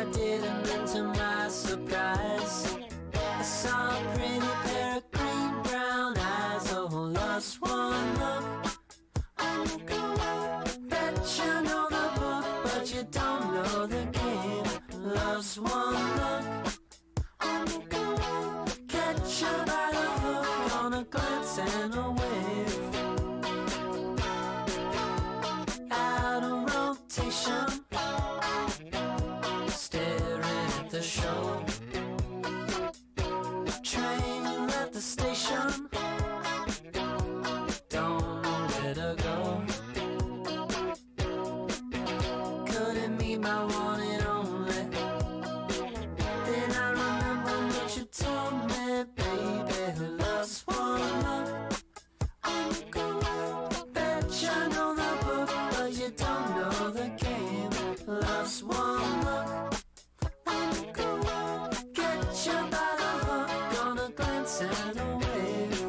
I did, and then to my surprise, I saw a pretty pair of green brown eyes. Oh, lost one look. Bet you know the book, but you don't know the game. Lost one look. Catch you by the hook on a glance and a wave. Out of rotation, staring at the show. Train at the station, don't know where to go. Couldn't meet my one and only. Then I remember what you told me, baby. Lost one look. Bet you know the book, but you don't know the game. Lost one look. Get you by the hook on a glance and a wave.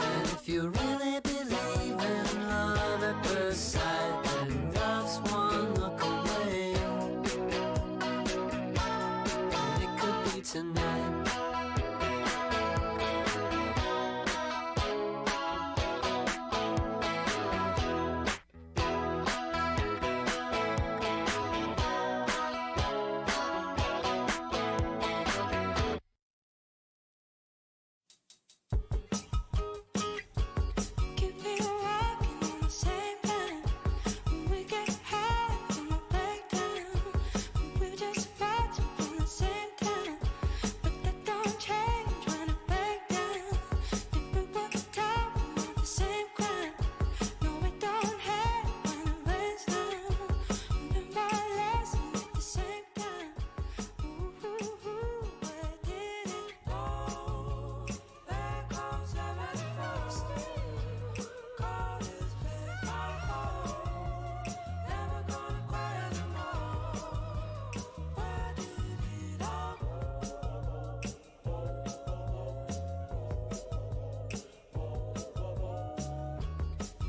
And if you really believe in love at first sight, then love's one look away. And it could be tonight. Keep me rocking in the same time. When we get high in the breakdown, we're just watching from the same time. But that don't change when it break down. If we were talking about the same crime, no, we don't hate when it rains down. Learn my lesson at the same time. Where did it go? Back home, 71st. Call this place my home. Never gonna cry anymore. Where did it all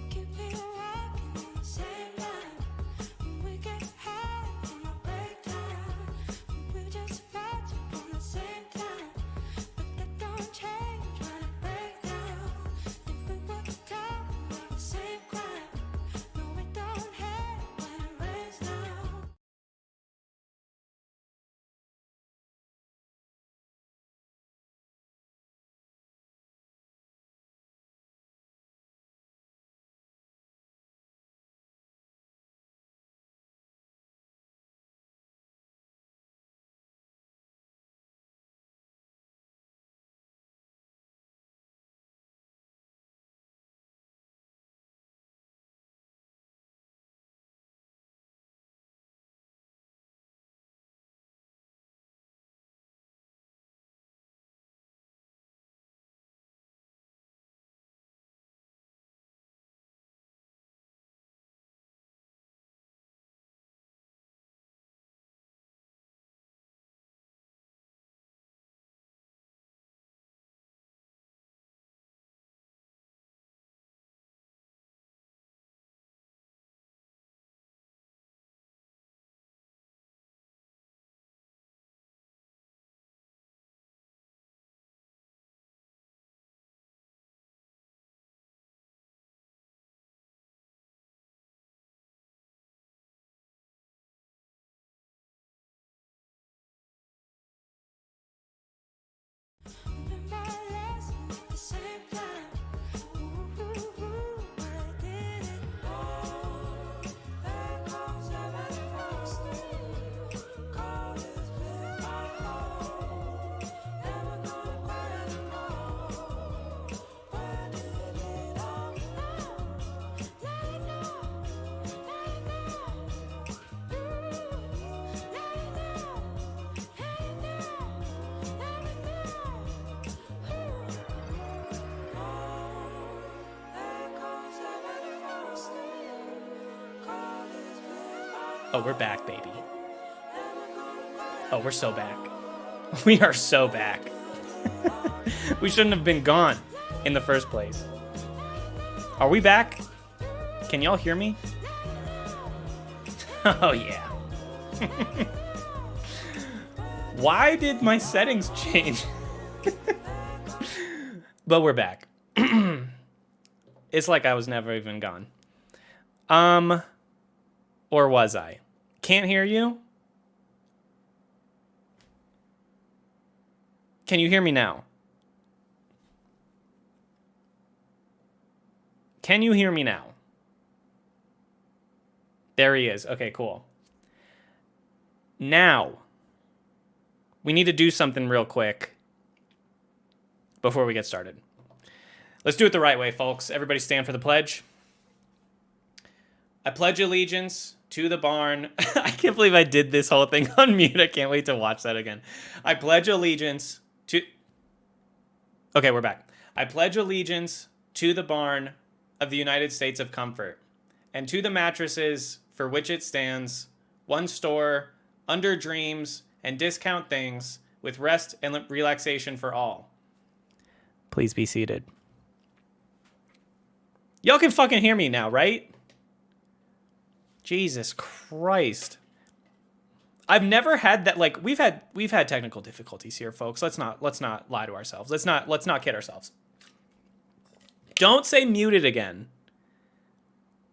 Keep me rocking in the same line. When we get high in the breakdown, we're just watching from the same time. But that don't change when it break down. If we were talking about the same crime, no, we don't hate when it rains down. Learn my lesson at the same time. Where did it go? Back home, 71st. Call this place my home. Never gonna cry anymore. Where did it all go? Let it go. Let it go. Let it go. Let it go. Oh, we're back, baby. Oh, we're so back. We are so back. We shouldn't have been gone in the first place. Are we back? Can y'all hear me? Oh, yeah. Why did my settings change? But we're back. It's like I was never even gone. Or was I? Can't hear you? Can you hear me now? Can you hear me now? There he is. Okay, cool. Now, we need to do something real quick before we get started. Let's do it the right way, folks. Everybody stand for the pledge. I pledge allegiance to the barn. I can't believe I did this whole thing on mute. I can't wait to watch that again. I pledge allegiance to... Okay, we're back. I pledge allegiance to the barn of the United States of Comfort, and to the mattresses for which it stands, one store, under dreams and discount things, with rest and relaxation for all. Please be seated. Y'all can fucking hear me now, right? Jesus Christ. I've never had that. Like, we've had technical difficulties here, folks. Let's not lie to ourselves. Let's not kid ourselves. Don't say muted again.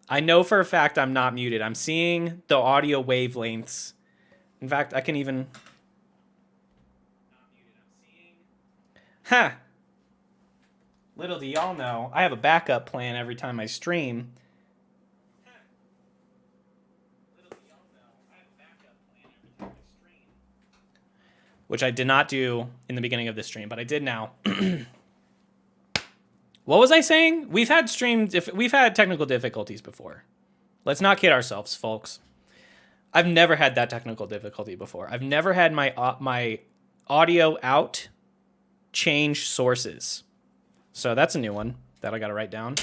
I know for a fact I'm not muted. I'm seeing the audio wavelengths. In fact, I can even... Ha! Little do y'all know, I have a backup plan every time I stream. Which I did not do in the beginning of this stream, but I did now. What was I saying? We've had technical difficulties before. Let's not kid ourselves, folks. I've never had that technical difficulty before. I've never had my audio out change sources. So that's a new one that I got to write down.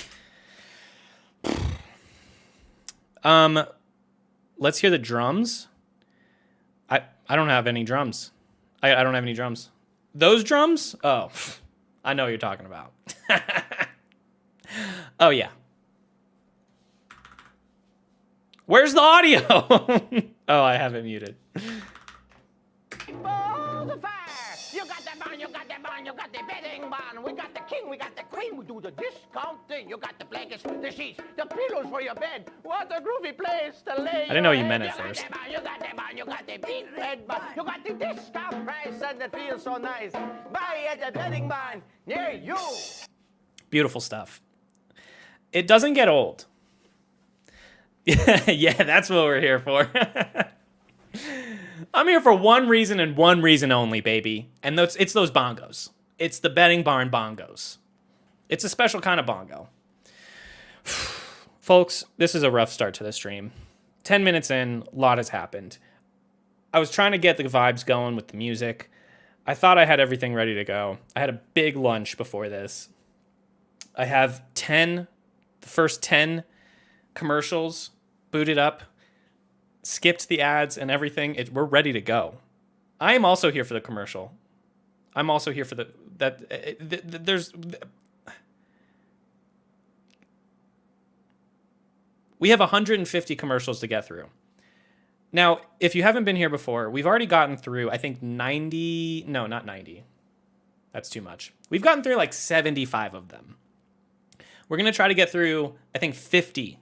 Let's hear the drums. I don't have any drums. I don't have any drums. Those drums? Oh, I know what you're talking about. Oh, yeah. Where's the audio? Oh, I have it muted. Balls of fire! You got the barn, you got the barn, you got the bedding barn. We got the king, we got the queen, we do the discount thing. You got the blankets, the sheets, the pillows for your bed. What a groovy place to lay. I didn't know you meant it first. You got the barn, you got the big red barn. You got the discount price and it feels so nice. Buy at the bedding barn near you. Beautiful stuff. It doesn't get old. Yeah, that's what we're here for. I'm here for one reason and one reason only, baby. And it's those bongos. It's the bedding barn bongos. It's a special kind of bongo. Folks, this is a rough start to the stream. 10 minutes in, a lot has happened. I was trying to get the vibes going with the music. I thought I had everything ready to go. I had a big lunch before this. I have the first 10 commercials booted up, skipped the ads and everything. We're ready to go. I am also here for the commercial. I'm also here for we have 150 commercials to get through. Now, if you haven't been here before, we've already gotten through, I think 90, no, not 90. That's too much. We've gotten through like 75 of them. We're going to try to get through, I think, 50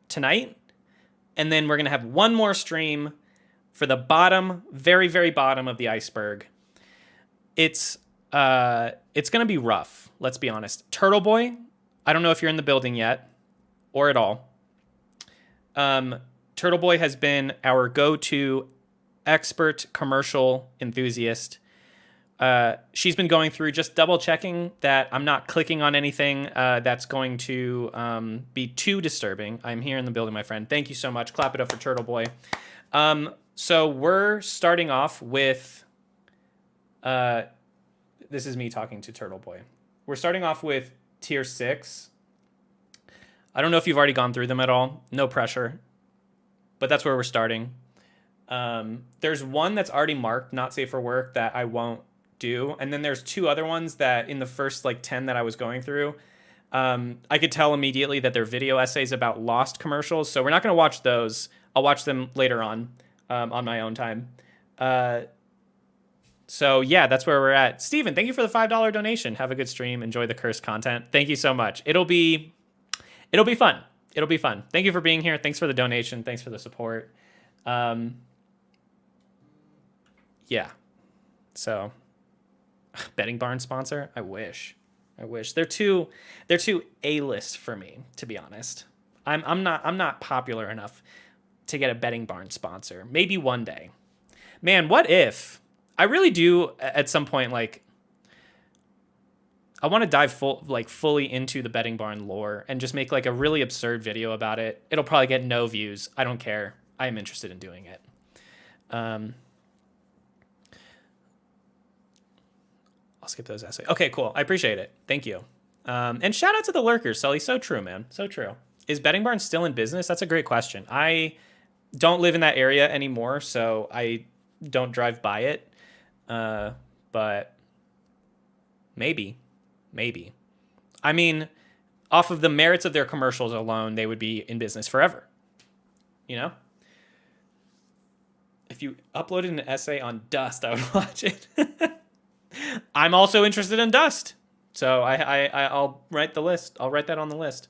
tonight. And then we're going to have one more stream for the bottom, very, very bottom of the iceberg. It's going to be rough, let's be honest. Turtle Boy, I don't know if you're in the building yet or at all. Turtle Boy has been our go-to expert commercial enthusiast. She's been going through just double checking that I'm not clicking on anything that's going to be too disturbing. I'm here in the building, my friend. Thank you so much. Clap it up for Turtle Boy. So we're starting off with... this is me talking to Turtle Boy. We're starting off with tier 6. I don't know if you've already gone through them at all. No pressure. But that's where we're starting. There's one that's already marked not safe for work that I won't do. And then there's 2 other ones that in the first 10 that I was going through, I could tell immediately that they're video essays about Lost commercials. So we're not going to watch those. I'll watch them later on. on my own time. So yeah, that's where we're at. Steven, thank you for the $5 donation. Have a good stream. Enjoy the cursed content. Thank you so much. It'll be fun. It'll be fun. Thank you for being here. Thanks for the donation. Thanks for the support. Yeah. So Betting Barn sponsor? I wish. They're too A-list for me, to be honest. I'm not popular enough to get a Betting Barn sponsor. Maybe one day. Man, what if I really do at some point, like, I want to dive fully into the Betting Barn lore and just make like a really absurd video about it. It'll probably get no views. I don't care. I am interested in doing it. I'll skip those essays. Okay, cool. I appreciate it. Thank you. And shout out to the lurkers, Sully. So true, man. So true. Is Betting Barn still in business? That's a great question. I don't live in that area anymore, so I don't drive by it. But maybe. I mean, off of the merits of their commercials alone, they would be in business forever. You know? If you uploaded an essay on Dust, I would watch it. I'm also interested in Dust. So I'll write the list. I'll write that on the list.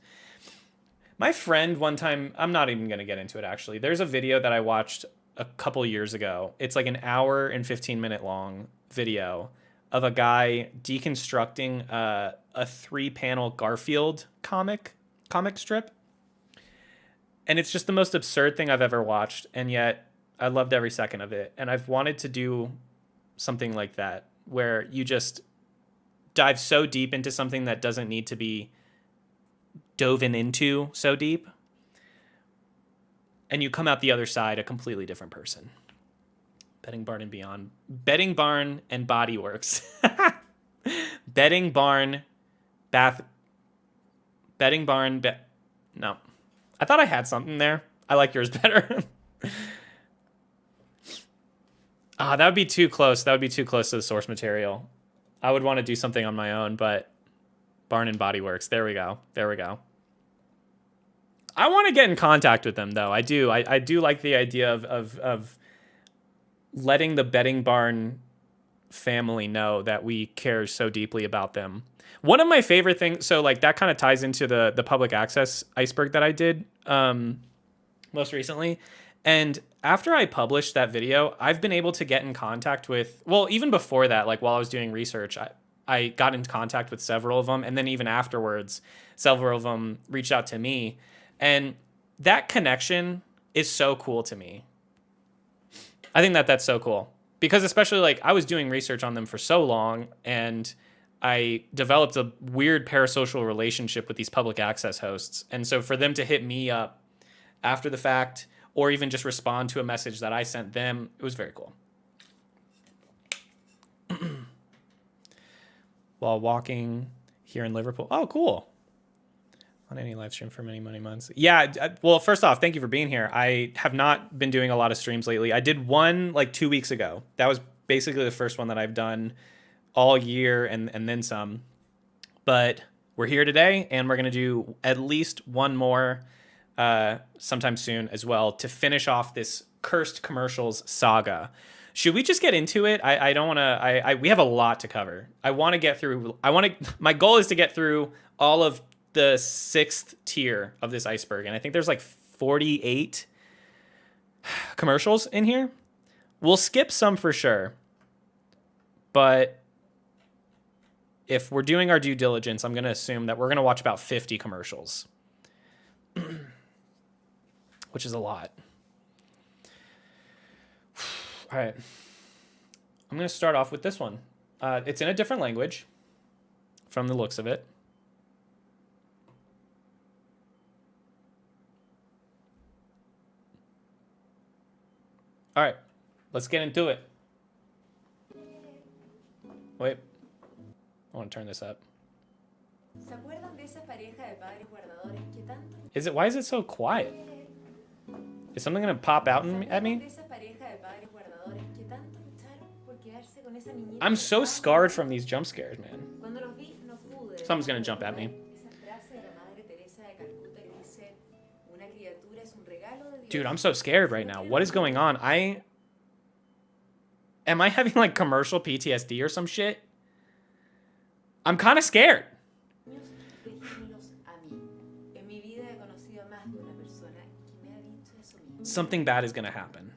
My friend one time, I'm not even going to get into it actually. There's a video that I watched a couple years ago. It's like an hour and 15-minute long video of a guy deconstructing a 3-panel Garfield comic strip. And it's just the most absurd thing I've ever watched. And yet I loved every second of it. And I've wanted to do something like that, where you just dive so deep into something that doesn't need to be dove into so deep. And you come out the other side a completely different person. Betting Barn and Beyond. Betting Barn and Body Works. Betting Barn Bath. Betting Barn. No. I thought I had something there. I like yours better. That would be too close. That would be too close to the source material. I would want to do something on my own, but Barn and Body Works. There we go. I want to get in contact with them, though. I do. I do like the idea of letting the Betting Barn family know that we care so deeply about them. One of my favorite things, so like that kind of ties into the public access iceberg that I did most recently. And after I published that video, I've been able to get in contact with, well, even before that, like while I was doing research, I got in contact with several of them. And then even afterwards, several of them reached out to me. And that connection is so cool to me. I think that's so cool. Because especially like I was doing research on them for so long, and I developed a weird parasocial relationship with these public access hosts. And so for them to hit me up after the fact, or even just respond to a message that I sent them, it was very cool. While walking here in Liverpool. Oh, cool. On any live stream for many months. Yeah, well, first off, thank you for being here. I have not been doing a lot of streams lately. I did one like 2 weeks ago. That was basically the first one that I've done all year and then some. But we're here today, and we're going to do at least one more sometime soon as well to finish off this cursed commercials saga. Should we just get into it? I don't want to. We have a lot to cover. I want to get through. My goal is to get through all of the 6th tier of this iceberg, and I think there's like 48 commercials in here. We'll skip some for sure, but if we're doing our due diligence, I'm going to assume that we're going to watch about 50 commercials, which is a lot. All right. I'm going to start off with this one. It's in a different language from the looks of it. All right, let's get into it. Wait, I want to turn this up. Is it? Why is it so quiet? Is something gonna pop out at me? I'm so scarred from these jump scares, man. Something's gonna jump at me. Dude, I'm so scared right now. What is going on? Am I having like commercial PTSD or some shit? I'm kind of scared. Déjenmelos a mí. En mi vida he conocido a más de una persona que me ha dicho eso mismo. Something bad is going to happen.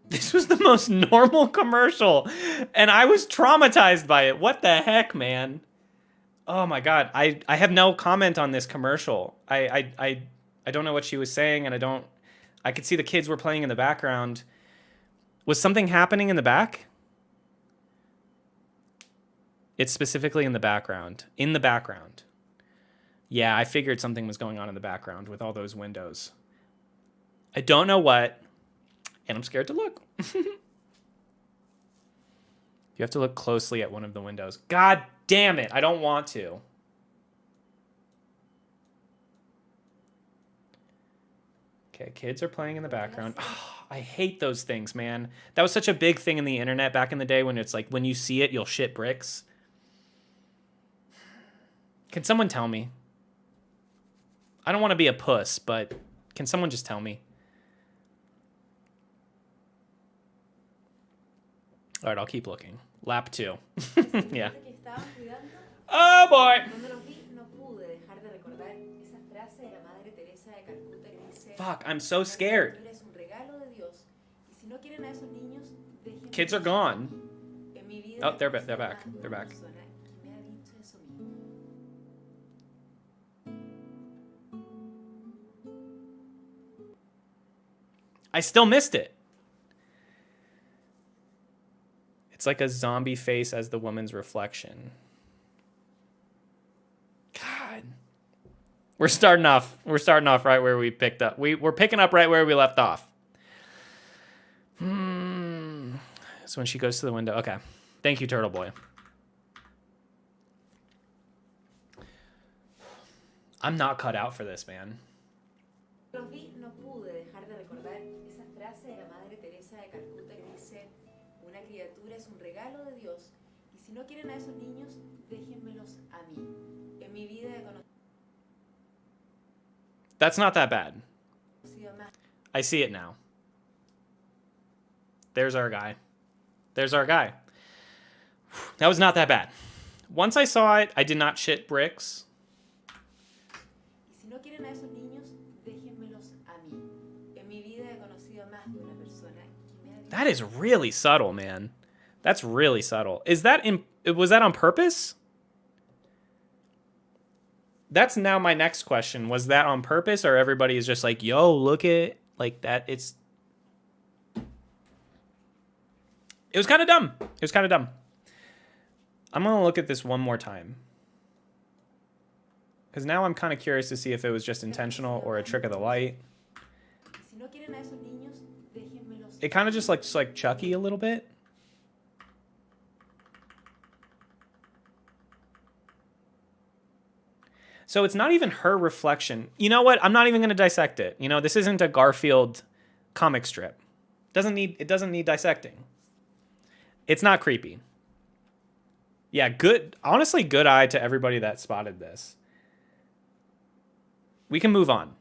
This was the most normal commercial, and I was traumatized by it. What the heck, man? Oh my god, I have no comment on this commercial. I don't know what she was saying, and I could see the kids were playing in the background. Was something happening in the back? It's specifically in the background. In the background. Yeah, I figured something was going on in the background with all those windows. I don't know what, and I'm scared to look. You have to look closely at one of the windows. God damn it, I don't want to. Okay, kids are playing in the background. Oh, I hate those things, man. That was such a big thing in the internet back in the day when it's like, when you see it, you'll shit bricks. Can someone tell me? I don't want to be a puss, but can someone just tell me? All right, I'll keep looking. Lap 2. Yeah. Que estaban cuidando, Oh, boy. cuando los vi, no pude dejar de recordar esa frase de la Madre Teresa de Calcuta que dice: Fuck, I'm so scared. "La criatura es un regalo de Dios, y si no quieren a esos niños, déjenmelos Kids are gone. En mi vida Oh, they're he back. conocido a más de They're una back. persona que me ha dicho eso mismo. I still missed it. It's like a zombie face as the woman's reflection. God. We're starting off right where we picked up. We're picking up right where we left off. So when she goes to the window. Okay. Thank you, Turtle Boy. I'm not cut out for this, man. Los vi, no pude dejar de recordar esa frase de la Madre Teresa de Calcuta que dice: "Una criatura es un regalo de Dios, y si no quieren a esos niños, déjenmelos a mí. En mi vida he That's not that bad. conocido a más I see it now. There's our guy. There's our guy. That was not that bad. Once I saw it, I did not shit bricks. Y si no quieren a esos niños, déjenmelos a mí. En mi vida he conocido a más de una persona que me ha dicho That is really subtle, man. That's really subtle. Was that on purpose? That's now my next question. Was that on purpose, or everybody is just like, yo, look at like that? It was kind of dumb. It was kind of dumb. I'm going to look at this one more time. Because now I'm kind of curious to see if it was just intentional or a trick of the light. Y si no quieren a esos niños, déjenmelos It kind of just looks like Chucky a little bit. So it's not even her reflection. You know what? I'm not even going to dissect it. You know, this isn't a Garfield comic strip. It doesn't need dissecting. It's not creepy. Yeah, honestly, good eye to everybody that spotted this. We can move on.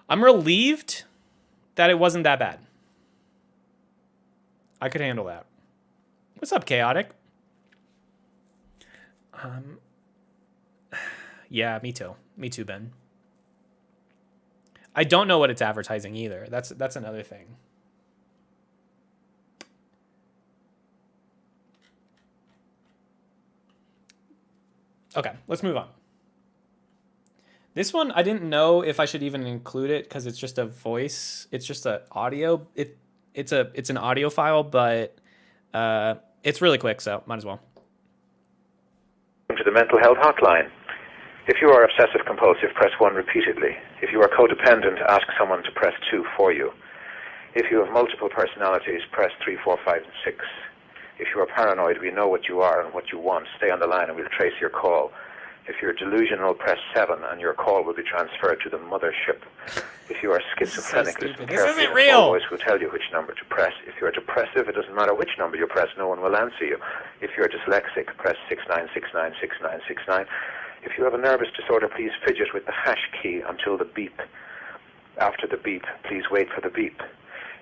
I'm relieved that it wasn't that bad. I could handle that. What's up, Chaotic? Yeah, me too. Me too, Ben. I don't know what it's advertising either. That's another thing. Okay, let's move on. This one, I didn't know if I should even include it because it's just a voice. It's just an audio. It's an audio file, but it's really quick, so might as well. To the mental health hotline. If you are obsessive compulsive, press 1 repeatedly. If you are codependent, ask someone to press 2 for you. If you have multiple personalities, press 3, 4, 5, and 6. If you are paranoid, we know what you are and what you want. Stay on the line and we'll trace your call. If you're delusional, press 7 and your call will be transferred to the mothership. If you are schizophrenic, listen stupid. This carefully. isn't and real. Always will tell you which number to press. If you're depressive, it doesn't matter which number you press, no one will answer you. If you're dyslexic, press 69696969. If you have a nervous disorder, please fidget with the hash key until the beep. After the beep, please wait for the beep.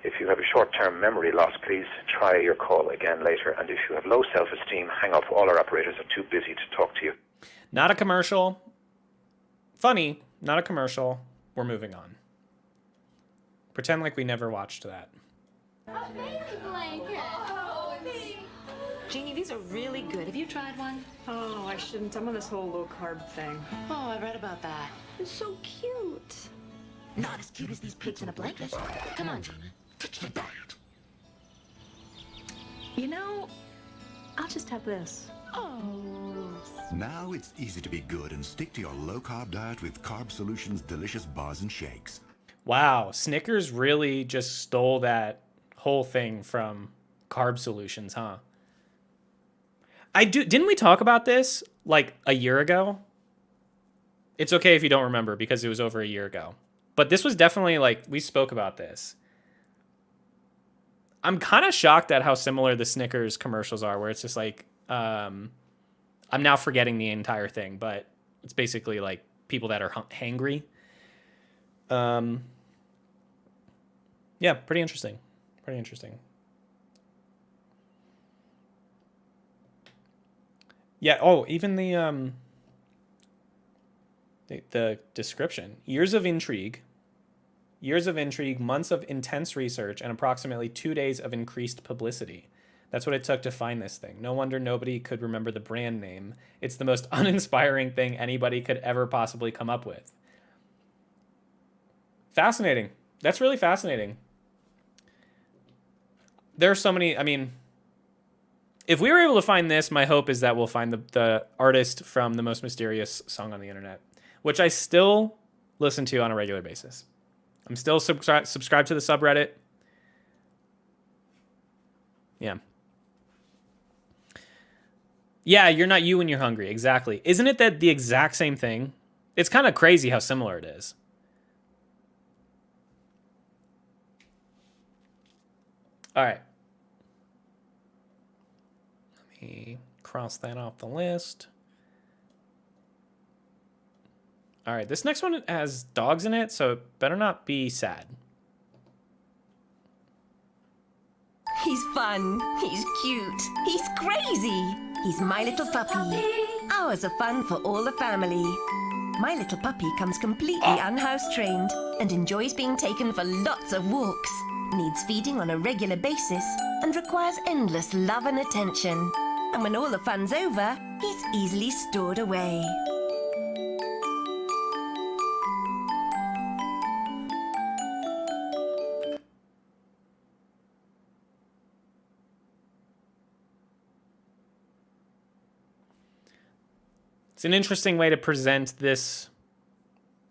If you have a short-term memory loss, please try your call again later. And if you have low self-esteem, hang up. All our operators are too busy to talk to you. Not a commercial. Funny, not a commercial. We're moving on. Pretend like we never watched that. Jeannie, these are really good. Have you tried one? Oh, I shouldn't. I'm on this whole low-carb thing. Oh, I read about that. It's so cute. Not as cute as these pigs in a blanket. Come on, Jeannie. Ditch the diet. You know, I'll just have this. Now it's easy to be good and stick to your low-carb diet with Carb Solutions' delicious bars and shakes. Wow, Snickers really just stole that whole thing from Carb Solutions, huh? Didn't we talk about this like a year ago? It's okay if you don't remember because it was over a year ago. But this was definitely like, we spoke about this. I'm kind of shocked at how similar the Snickers commercials are, where it's just like, I'm now forgetting the entire thing, but it's basically like people that are hangry. Yeah, pretty interesting. Pretty interesting. Yeah, oh, even the description. Years of intrigue, months of intense research, and approximately 2 days of increased publicity. That's what it took to find this thing. No wonder nobody could remember the brand name. It's the most uninspiring thing anybody could ever possibly come up with. Fascinating. That's really fascinating. There are so many, I mean, if we were able to find this, my hope is that we'll find the artist from The Most Mysterious Song on the Internet, which I still listen to on a regular basis. I'm still subscribed to the subreddit. Yeah. Yeah, you're not you when you're hungry. Exactly. Isn't it that the exact same thing? It's kind of crazy how similar it is. All right. Let me cross that off the list. All right, this next one has dogs in it, so it better not be sad. He's fun. He's cute. He's crazy. He's my little puppy. Hours of fun for all the family. My little puppy comes completely unhouse trained and enjoys being taken for lots of walks. Needs feeding on a regular basis and requires endless love and attention. And when all the fun's over, he's easily stored away. It's an interesting way to present this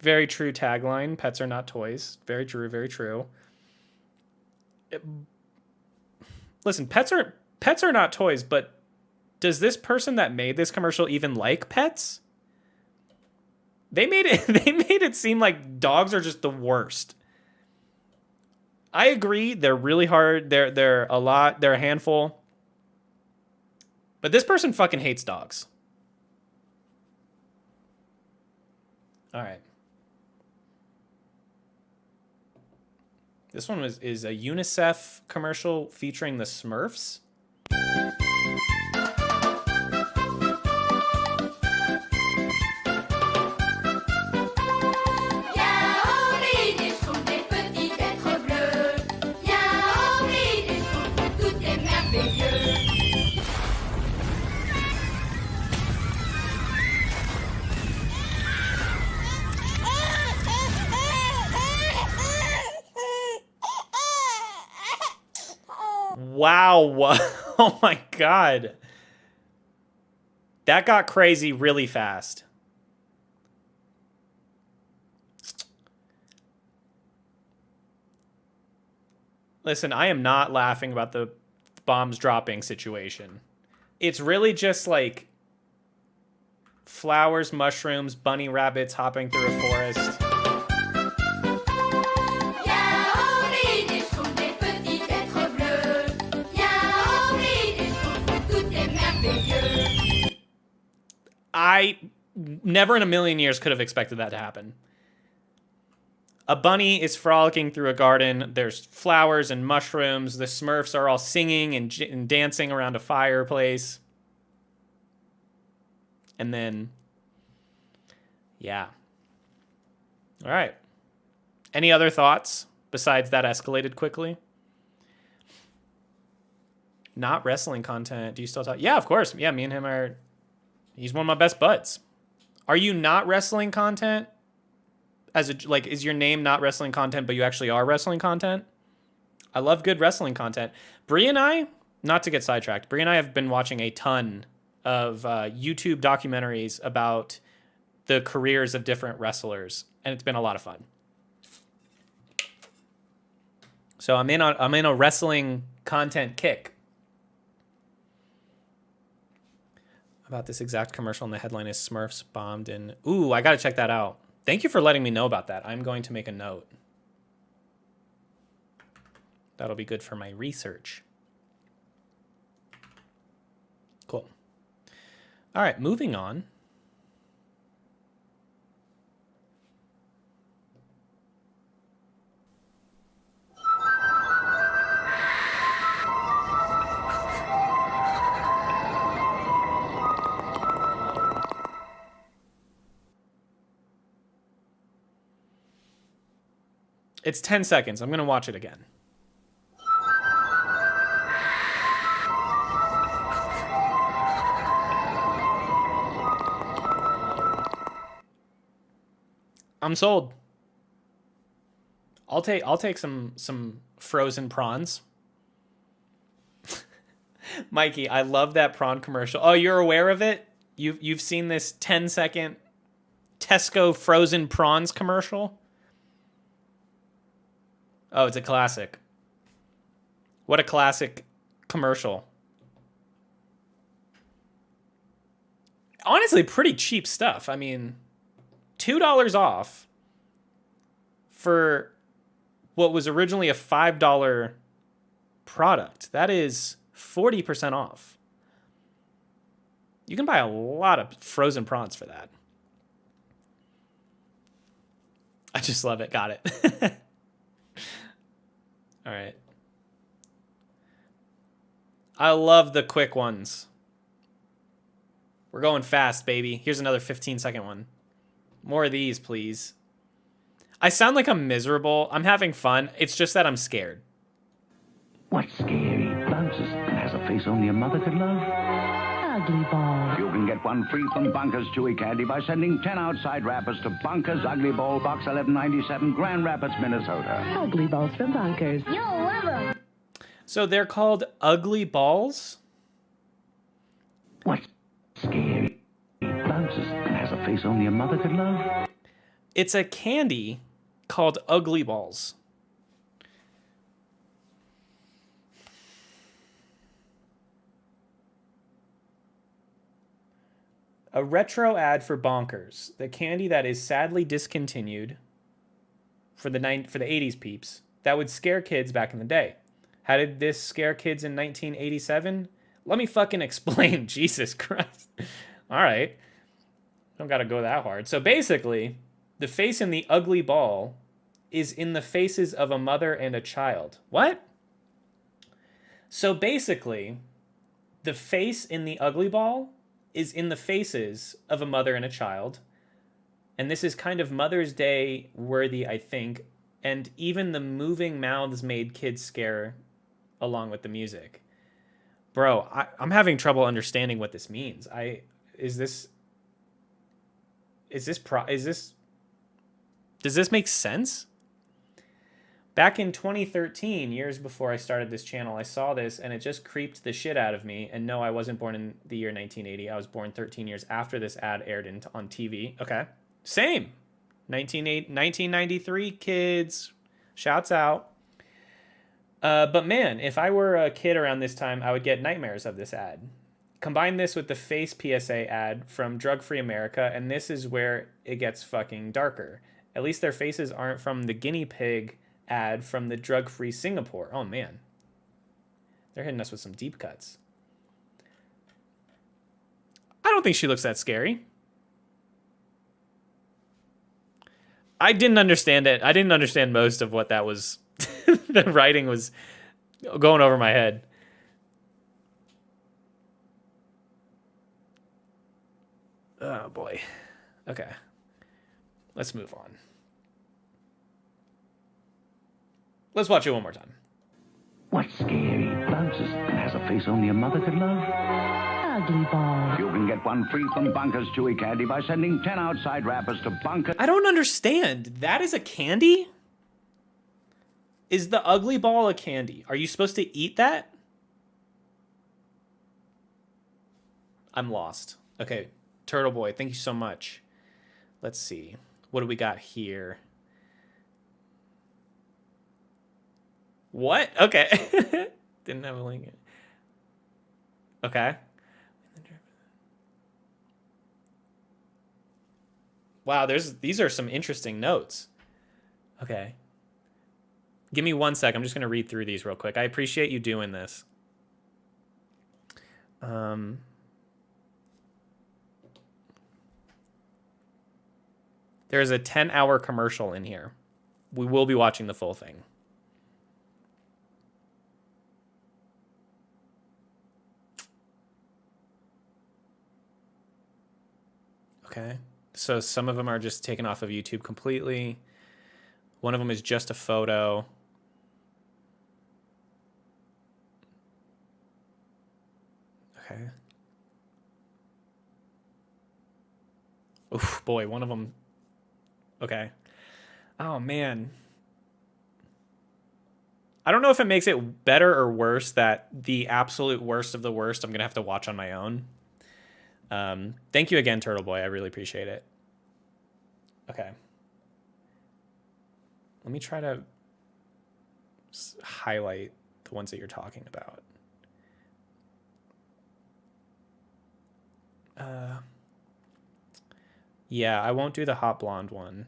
very true tagline. Pets are not toys. Very true, very true. Listen, pets are not toys, but does this person that made this commercial even like pets? They made it seem like dogs are just the worst. I agree, they're really hard. They're a handful. But this person fucking hates dogs. All right. This one is a UNICEF commercial featuring the Smurfs. Wow. Oh my God. That got crazy really fast. Listen, I am not laughing about the bombs dropping situation. It's really just like flowers, mushrooms, bunny rabbits hopping through a forest. I never in a million years could have expected that to happen. A bunny is frolicking through a garden. There's flowers and mushrooms. The Smurfs are all singing and dancing around a fireplace. And then, yeah. All right. Any other thoughts besides that escalated quickly? Not wrestling content. Do you still talk? Yeah, of course. Yeah, me and him are... He's one of my best buds. Are you not wrestling content? Is your name not wrestling content, but you actually are wrestling content? I love good wrestling content. Brie and I, not to get sidetracked, Brie and I have been watching a ton of YouTube documentaries about the careers of different wrestlers, and it's been a lot of fun. So I'm in a wrestling content kick. About this exact commercial, and the headline is Smurfs bombed in... Ooh, I gotta check that out. Thank you for letting me know about that. I'm going to make a note. That'll be good for my research. Cool. All right, moving on. It's 10 seconds. I'm going to watch it again. I'm sold. I'll take some frozen prawns. Mikey, I love that prawn commercial. Oh, you're aware of it? You've seen this 10-second Tesco frozen prawns commercial? Oh, it's a classic. What a classic commercial. Honestly, pretty cheap stuff. I mean, $2 off for what was originally a $5 product. That is 40% off. You can buy a lot of frozen prawns for that. I just love it. Got it. All right. I love the quick ones. We're going fast, baby. Here's another 15-second one. More of these, please. I sound like I'm miserable. I'm having fun. It's just that I'm scared. What's scary? Bounces and has a face only a mother could love. Ugly Ball. You can get one free from Bunker's Chewy Candy by sending 10 outside wrappers to Bunker's Ugly Ball, Box 1197, Grand Rapids, Minnesota. Ugly Balls from Bunkers. You'll love them. So they're called Ugly Balls? What's scary? Bounces and has a face only a mother could love. It's a candy called Ugly Balls. A retro ad for Bonkers, the candy that is sadly discontinued for the 80s peeps that would scare kids back in the day. How did this scare kids in 1987? Let me fucking explain. Jesus Christ. All right. Don't got to go that hard. So basically, the face in the Ugly Ball is in the faces of a mother and a child. What? So basically, the face in the Ugly Ball is in the faces of a mother and a child. And this is kind of Mother's Day worthy, I think. And even the moving mouths made kids scare along with the music. Bro, I'm having trouble understanding what this means. Does this make sense? Back in 2013, years before I started this channel, I saw this and it just creeped the shit out of me. And no, I wasn't born in the year 1980. I was born 13 years after this ad aired on TV. Okay. Same. 1993, kids. Shouts out. But man, if I were a kid around this time, I would get nightmares of this ad. Combine this with the face PSA ad from Drug Free America, and this is where it gets fucking darker. At least their faces aren't from the guinea pig ad from the Drug Free Singapore. Oh man. They're hitting us with some deep cuts. I don't think she looks that scary. I didn't understand it. I didn't understand most of what that was. The writing was going over my head. Oh boy. Okay. Let's move on. Let's watch it one more time. What's scary? Bounces has a face only a mother could love. Ugly Ball. You can get one free from Bunker's Chewy Candy by sending 10 outside wrappers to Bunker. I don't understand. That is a candy? Is the Ugly Ball a candy? Are you supposed to eat that? I'm lost. Okay, Turtle Boy, thank you so much. Let's see. What do we got here? What? Okay. Didn't have a link. Okay. Wow, these are some interesting notes. Okay. Give me 1 sec. I'm just going to read through these real quick. I appreciate you doing this. There's a 10-hour commercial in here. We will be watching the full thing. Okay. So some of them are just taken off of YouTube completely. One of them is just a photo. Okay. Oof, boy, one of them. Okay. Oh, man. I don't know if it makes it better or worse that the absolute worst of the worst I'm going to have to watch on my own. Thank you again, Turtle Boy. I really appreciate it. Okay. Let me try to highlight the ones that you're talking about. Yeah, I won't do the hot blonde one.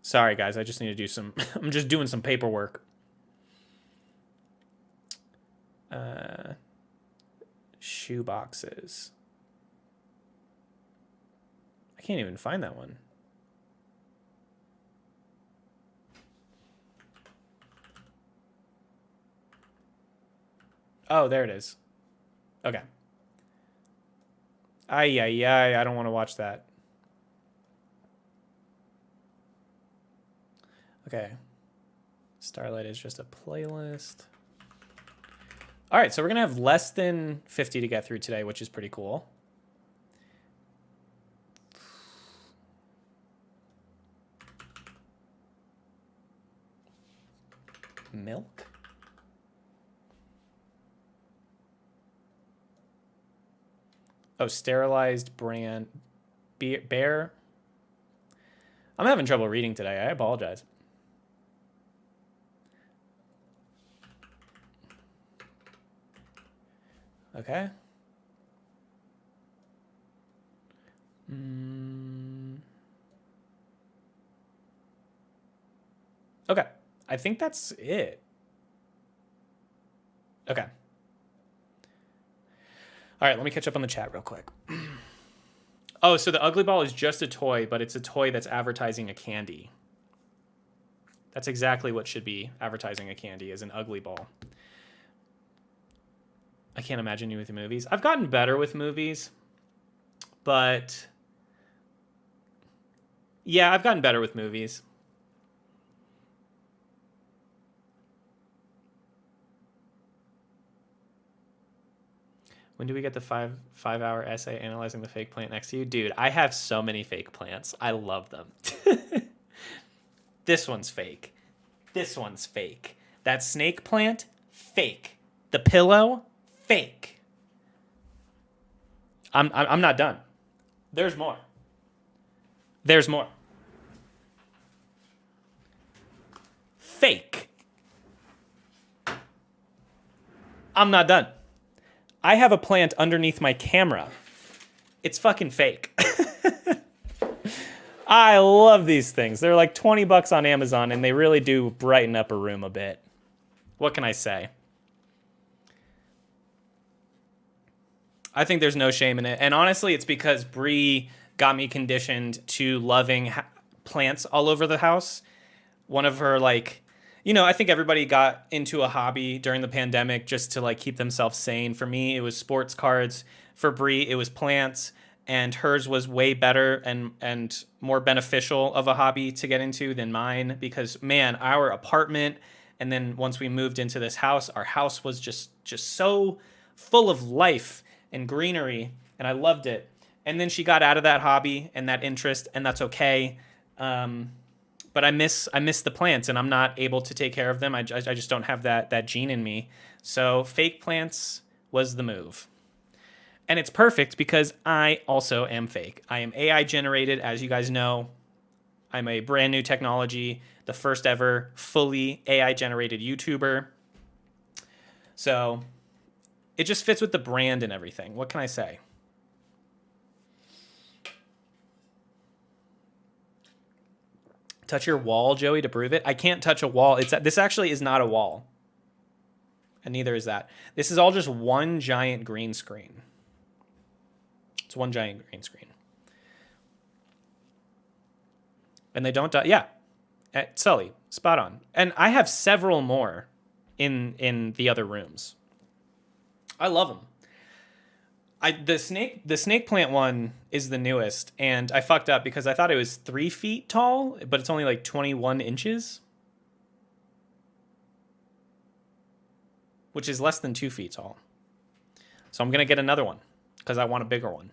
Sorry, guys. I just need to do some... I'm just doing some paperwork. Shoe boxes. I can't even find that one. Oh, there it is. Okay. Ay, I don't want to watch that. Okay. Starlight is just a playlist. All right, so we're going to have less than 50 to get through today, which is pretty cool. Milk? Oh, sterilized brand. Bear? I'm having trouble reading today. I apologize. Okay. Okay. I think that's it. Okay. All right, let me catch up on the chat real quick. Oh, so the Ugly Ball is just a toy, but it's a toy that's advertising a candy. That's exactly what should be advertising a candy, is an Ugly Ball. I can't imagine you with the movies. I've gotten better with movies, but yeah, I've gotten better with movies. When do we get the five-hour essay analyzing the fake plant next to you? Dude, I have so many fake plants. I love them. This one's fake. This one's fake. That snake plant, fake. The pillow, fake. I'm not done. There's more. There's more. Fake. I'm not done. I have a plant underneath my camera. It's fucking fake. I love these things. They're like $20 on Amazon, and they really do brighten up a room a bit. What can I say? I think there's no shame in it. And honestly, it's because Bree got me conditioned to loving plants all over the house. One of her, like, you know, I think everybody got into a hobby during the pandemic just to, like, keep themselves sane. For me, it was sports cards. For Bree, it was plants. And hers was way better and more beneficial of a hobby to get into than mine. Because, man, our apartment, and then once we moved into this house, our house was just so full of life and greenery, and I loved it. And then she got out of that hobby and that interest, and that's okay. But I miss the plants, and I'm not able to take care of them. I just don't have that gene in me. So fake plants was the move. And it's perfect because I also am fake. I am AI generated, as you guys know. I'm a brand new technology, the first ever fully AI generated YouTuber. So it just fits with the brand and everything. What can I say? Touch your wall, Joey, to prove it. I can't touch a wall. This actually is not a wall. And neither is that. This is all just one giant green screen. It's one giant green screen. And they don't die. Yeah. Sully, spot on. And I have several more in the other rooms. I love them. The snake plant one is the newest, and I fucked up because I thought it was 3 feet tall, but it's only like 21 inches, which is less than 2 feet tall. So I'm gonna get another one because I want a bigger one.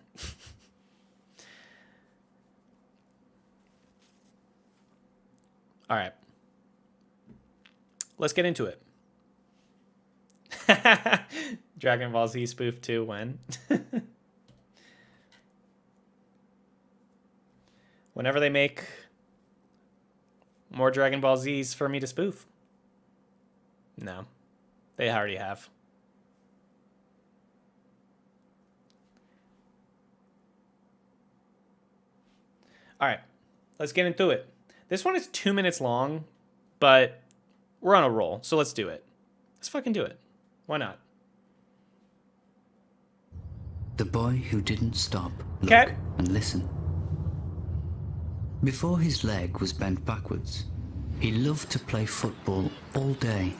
All right, let's get into it. Dragon Ball Z spoof 2 when? Whenever they make more Dragon Ball Zs for me to spoof. No, they already have. All right, let's get into it. This one is 2 minutes long, but we're on a roll, so let's do it. Let's fucking do it. Why not? The boy who didn't stop, look, Okay. and listen. Before his leg was bent backwards, he loved to play football all day.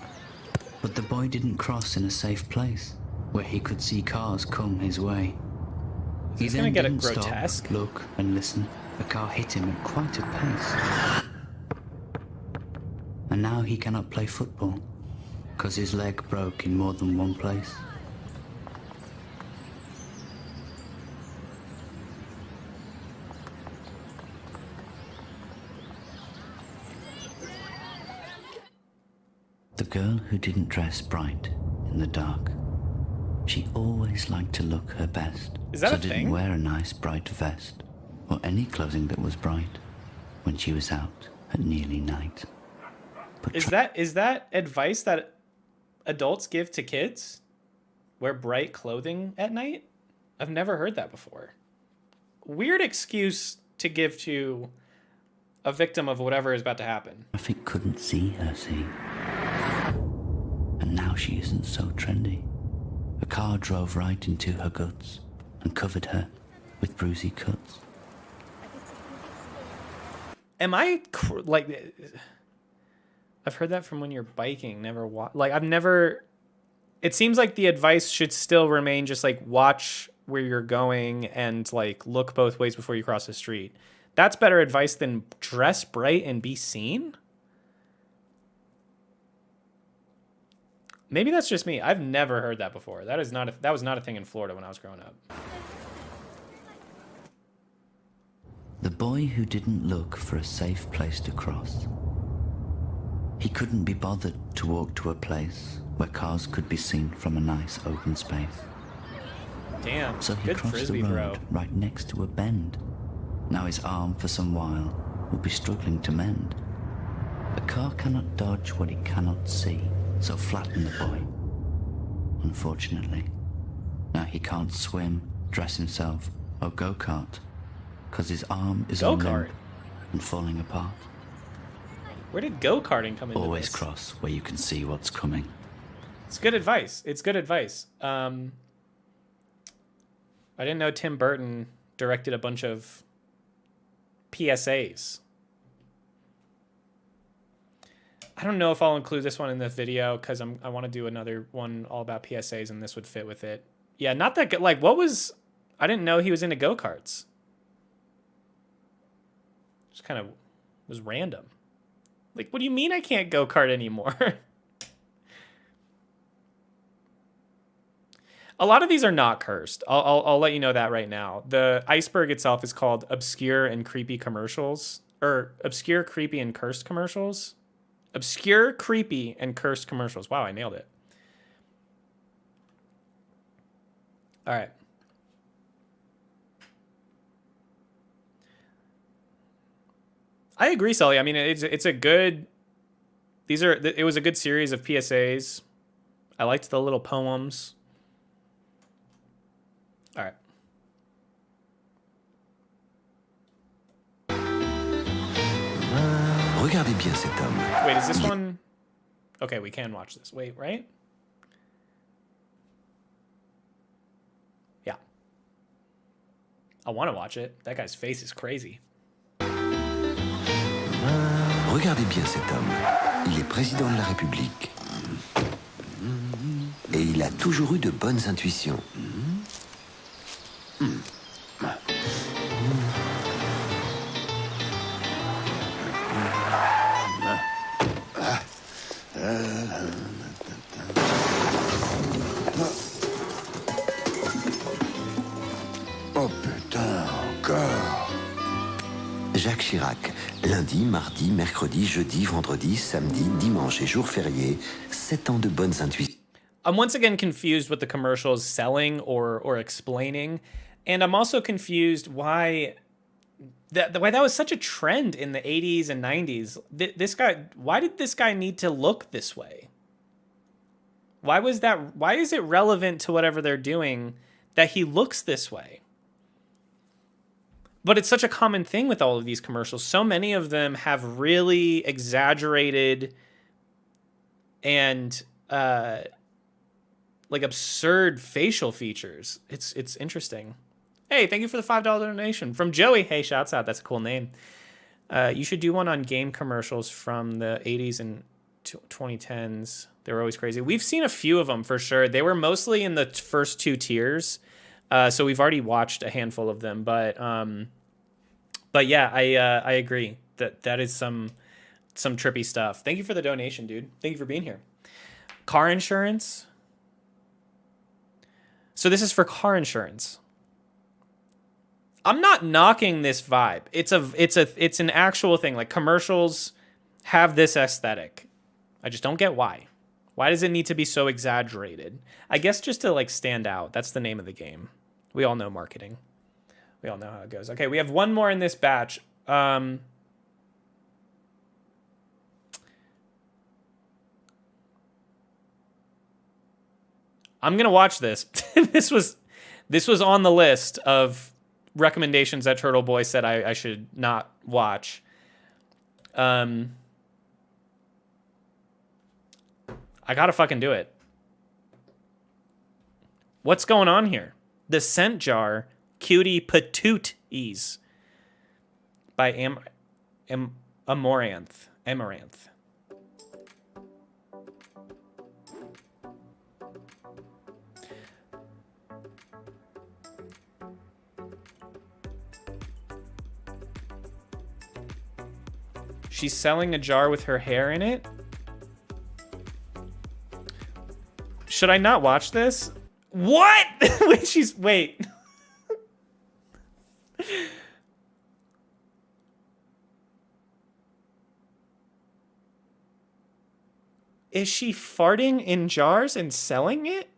But the boy didn't cross in a safe place where he could see cars come his way. He then didn't stop, look, and listen. A car hit him at quite a pace. And now he cannot play football because his leg broke in more than one place. The girl who didn't dress bright in the dark. She always liked to look her best. Is that so a didn't thing? wear a nice bright vest or any clothing that was bright when she was out at nearly night. Is that advice that adults give to kids? Wear bright clothing at night? I've never heard that before. Weird excuse to give to a victim of whatever is about to happen. Traffic couldn't see her, see. And now she isn't so trendy. A car drove right into her guts and covered her with bruisey cuts. Am I like? I've heard that from when you're biking. I've never. It seems like the advice should still remain just like watch where you're going and like look both ways before you cross the street. That's better advice than dress bright and be seen. Maybe that's just me. I've never heard that before. That was not a thing in Florida when I was growing up. The boy who didn't look for a safe place to cross. He couldn't be bothered to walk to a place where cars could be seen from a nice open space. Damn, so he good crossed frisbee, the bro. road right next to a bend. Now his arm for some while will be struggling to mend. A car cannot dodge what it cannot see, so flatten the boy unfortunately. Now he can't swim, dress himself, or go-kart, because his arm is on Go-kart? limp and falling apart. Where did go-karting come into Always this? cross where you can see what's coming. It's good advice. It's good advice. I didn't know Tim Burton directed a bunch of PSAs. I don't know if I'll include this one in the video because I want to do another one all about PSAs and this would fit with it. Yeah, not that good. Like, what was... I didn't know he was into go-karts. Just kind of was random. Like, what do you mean I can't go-kart anymore? A lot of these are not cursed. I'll let you know that right now. The iceberg itself is called Obscure and Creepy Commercials. Or Obscure, Creepy, and Cursed Commercials. Obscure, Creepy, and Cursed Commercials. Wow, I nailed it. All right. I agree, Sully. I mean, it's a good... It was a good series of PSAs. I liked the little poems. All right. Regardez bien cet homme. Wait, is this one... Okay, we can watch this. Wait, right? Yeah. I want to watch it. That guy's face is crazy. Regardez bien cet homme. Il est président de la République. Et il a toujours eu de bonnes intuitions. Oh putain, encore. Jacques Chirac, lundi, mardi, mercredi, jeudi, vendredi, samedi, dimanche et jours fériés, 7 ans de bonnes intuitions. I'm once again confused what the commercial is selling or explaining, and I'm also confused why that was such a trend in the 80s and 90s. Why did this guy need to look this way? Why is it relevant to whatever they're doing that he looks this way? But it's such a common thing with all of these commercials. So many of them have really exaggerated and like absurd facial features. It's interesting. Hey, thank you for the $5 donation from Joey. Hey, shouts out. That's a cool name. You should do one on game commercials from the 80s and 2010s. They were always crazy. We've seen a few of them for sure. They were mostly in the first 2 tiers. So we've already watched a handful of them, but yeah, I agree that is some trippy stuff. Thank you for the donation, dude. Thank you for being here. Car insurance. So this is for car insurance. I'm not knocking this vibe. It's an actual thing. Like, commercials have this aesthetic. I just don't get why. Why does it need to be so exaggerated? I guess just to like stand out. That's the name of the game. We all know marketing. We all know how it goes. Okay, we have one more in this batch. I'm gonna watch this. This was on the list of recommendations that Turtle Boy said I should not watch. I gotta fucking do it. What's going on here? The Scent Jar Cutie Patooties by Amaranth. She's selling a jar with her hair in it. Should I not watch this? What? Wait. Is she farting in jars and selling it?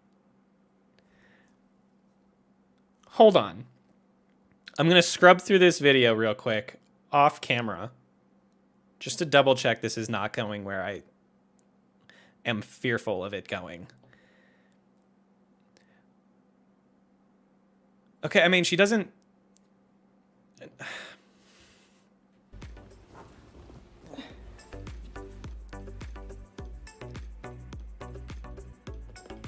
Hold on. I'm going to scrub through this video real quick, off camera, just to double check this is not going where I am fearful of it going. Okay, I mean, she doesn't...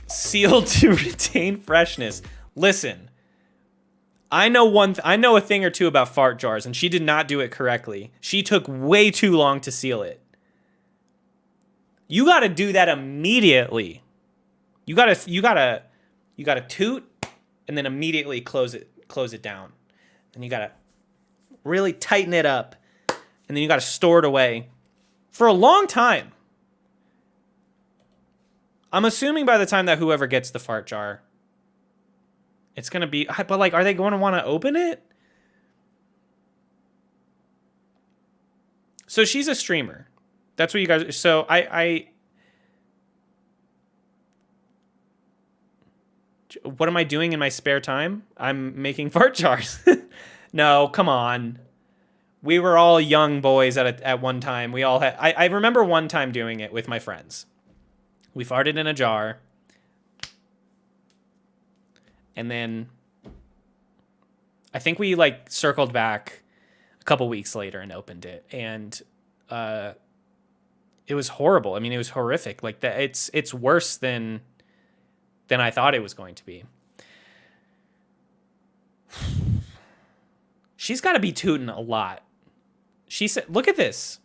Sealed to retain freshness. Listen, I know a thing or two about fart jars, and she did not do it correctly. She took way too long to seal it. You got to do that immediately. You got to toot and then immediately close it down. And you got to really tighten it up, and then you got to store it away for a long time. I'm assuming by the time that whoever gets the fart jar, it's going to be... But, like, are they going to want to open it? So she's a streamer. That's what you guys... So what am I doing in my spare time? I'm making fart jars. No, come on. We were all young boys at one time. We all had... I remember one time doing it with my friends. We farted in a jar. And then I think we like circled back a couple weeks later and opened it. And it was horrible. I mean, it was horrific. Like that it's worse than I thought it was going to be. She's got to be tooting a lot. She said, look at this.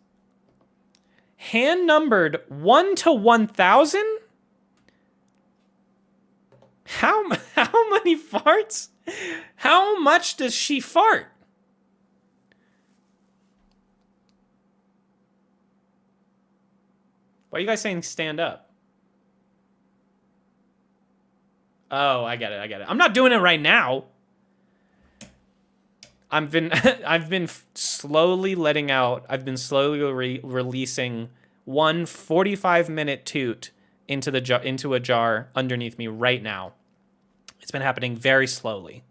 Hand numbered 1 to 1,000? How many farts? How much does she fart? Why are you guys saying stand up? Oh, I get it. I'm not doing it right now. I've been slowly letting out. I've been slowly releasing one 45-minute toot into a jar underneath me right now. It's been happening very slowly.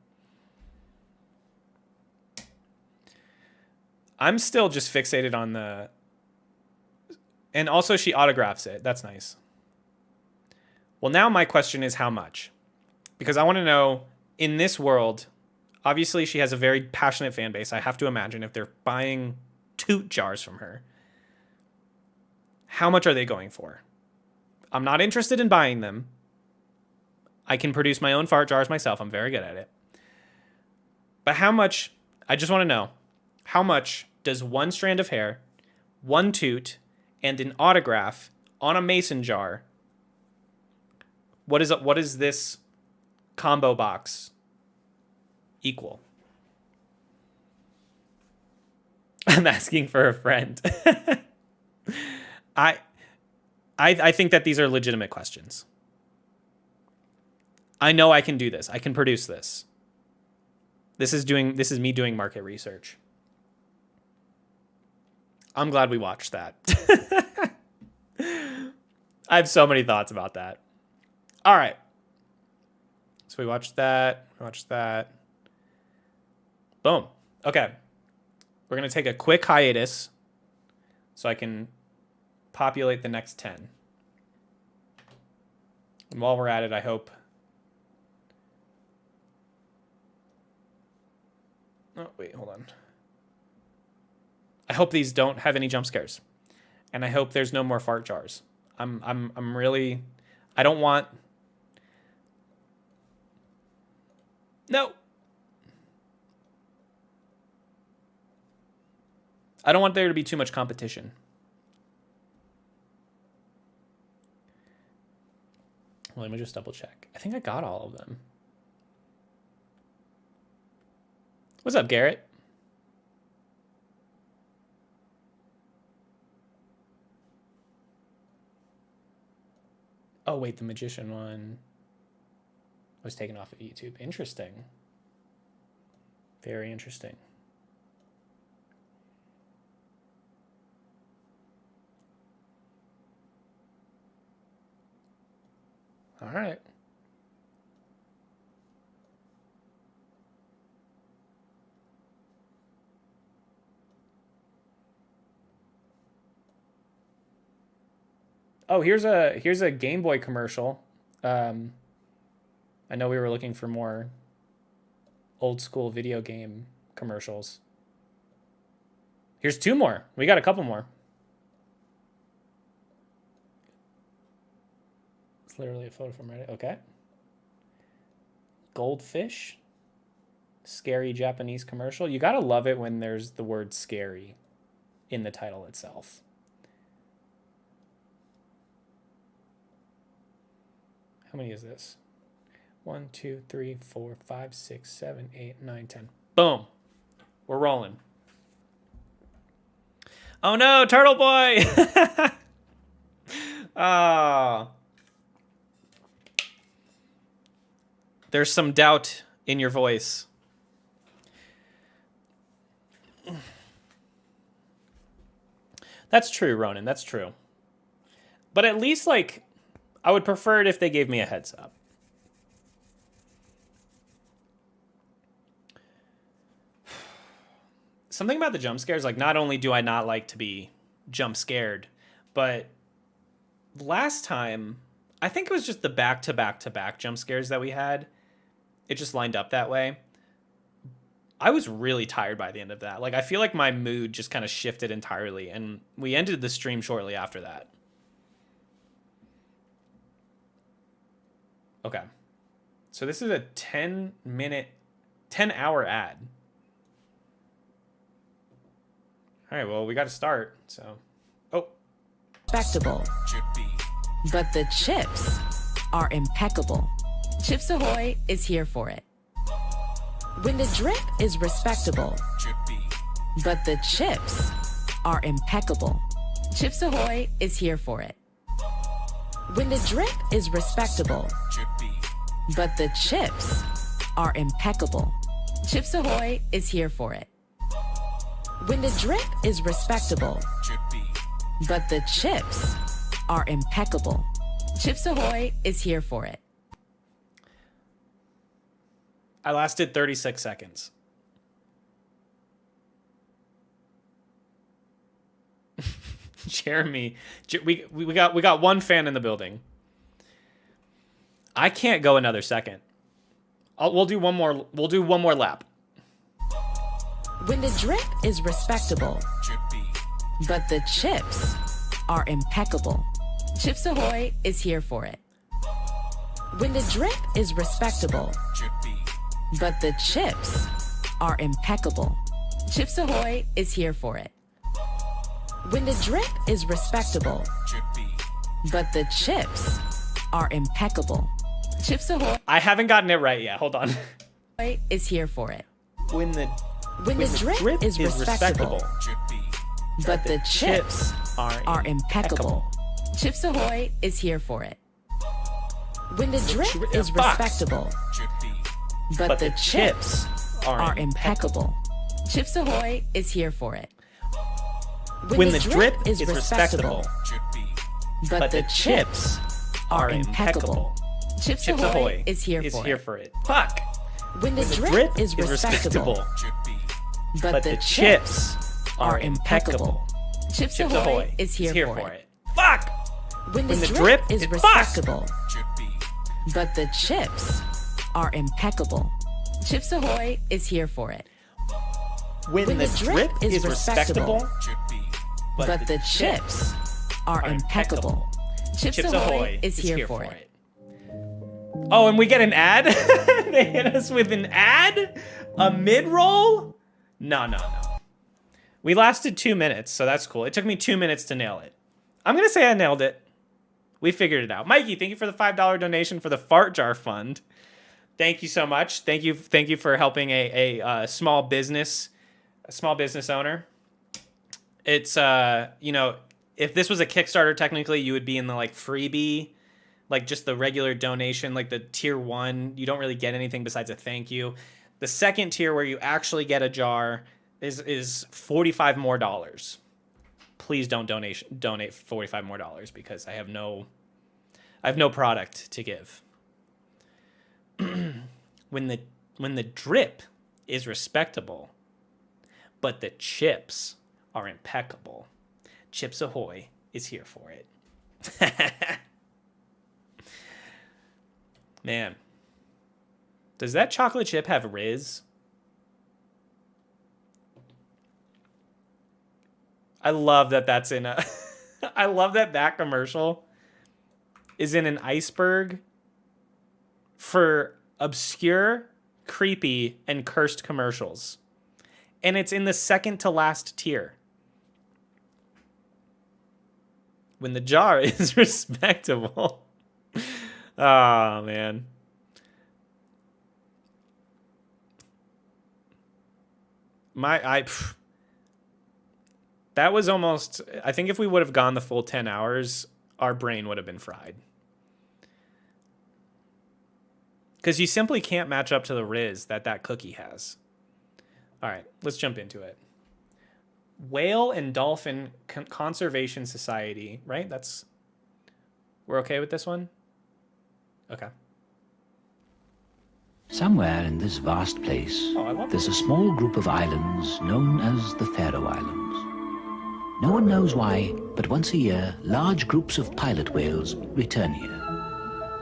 I'm still just fixated on the... And also she autographs it. That's nice. Well, now my question is how much? Because I want to know, in this world... Obviously, she has a very passionate fan base. I have to imagine if they're buying toot jars from her, how much are they going for? I'm not interested in buying them. I can produce my own fart jars myself. I'm very good at it. But how much, I just want to know, how much does one strand of hair, one toot, and an autograph on a mason jar, what is this combo box equal? I'm asking for a friend. I think that these are legitimate questions. I know I can do this. I can produce this. This is me doing market research. I'm glad we watched that. I have so many thoughts about that. All right. So we watched that. Boom. Okay. We're going to take a quick hiatus so I can populate the next 10. And while we're at it, I hope... Oh, wait, hold on. I hope these don't have any jump scares. And I hope there's no more fart jars. I'm really... I don't want... No. I don't want there to be too much competition. Well, let me just double check. I think I got all of them. What's up, Garrett? Oh, wait, the magician one was taken off of YouTube. Interesting. Very interesting. All right. Oh, here's a Game Boy commercial. I know we were looking for more old school video game commercials. Here's 2 more. We got a couple more. It's literally a photo from Reddit. Okay. Goldfish. Scary Japanese commercial. You gotta love it when there's the word scary in the title itself. How many is this? 1, 2, 3, 4, 5, 6, 7, 8, 9, 10. Boom. We're rolling. Oh no, Turtle Boy! Oh. There's some doubt in your voice. That's true, Ronan. That's true. But at least, like, I would prefer it if they gave me a heads up. Something about the jump scares, like, not only do I not like to be jump scared, but last time, I think it was just the back-to-back-to-back jump scares that we had. It just lined up that way. I was really tired by the end of that. Like, I feel like my mood just kind of shifted entirely, and we ended the stream shortly after that. Okay. So this is a 10-hour ad. All right, well, we got to start, so. Oh. Respectable. But the chips are impeccable. Chips Ahoy is here for it. When the drip is respectable, but the chips are impeccable. Chips Ahoy is here for it. When the drip is respectable, but the chips are impeccable. Chips Ahoy is here for it. When the drip is respectable, but the chips are impeccable. Chips Ahoy is here for it. I lasted 36 seconds. Jeremy, we got one fan in the building. I can't go another second. We'll do one more. We'll do one more lap. When the drip is respectable, but the chips are impeccable. Chips Ahoy is here for it. When the drip is respectable, but the chips are impeccable. Chips Ahoy is here for it. When the drip is respectable, but the chips are impeccable. Chips Ahoy. I haven't gotten it right yet. Hold on. Is here for it. When the drip is respectable, but the chips are impeccable. Chips Ahoy is here for it. When the drip is respectable, but the chips are impeccable. Chips Ahoy is here for it. When the drip is respectable, but the chips are impeccable. Chips Ahoy is here for it. Fuck. When the drip is respectable, but the chips are impeccable. Chips Ahoy is here for it. Fuck. When the drip is respectable, but the chips are impeccable. Chips Ahoy is here for it. When the drip is respectable, but the chips are impeccable. Chips Ahoy is here for it. Oh, and we get an ad? They hit us with an ad? A mid-roll? No. We lasted 2 minutes, so that's cool. It took me 2 minutes to nail it. I'm going to say I nailed it. We figured it out. Mikey, thank you for the $5 donation for the Fart Jar Fund. Thank you so much. Thank you for helping a small business owner. It's if this was a Kickstarter, technically you would be in the like freebie, like just the regular donation, like the tier 1. You don't really get anything besides a thank you. The second tier, where you actually get a jar, is $45 more. Please don't donate $45 more because I have no product to give. When the drip is respectable, but the chips are impeccable, Chips Ahoy is here for it. Man, Does that chocolate chip have Riz? I love that that's in a... I love that that commercial is in an iceberg for obscure, creepy, and cursed commercials. And it's in the second to last tier. When the jar is respectable. Oh, man. That was almost... I think if we would have gone the full 10 hours, our brain would have been fried. Because you simply can't match up to the Riz that that cookie has. All right, let's jump into it. Whale and Dolphin Conservation Society, right? We're okay with this one? Okay. Somewhere in this vast place, there's a small group of islands known as the Faroe Islands. No one knows why, but once a year, large groups of pilot whales return here.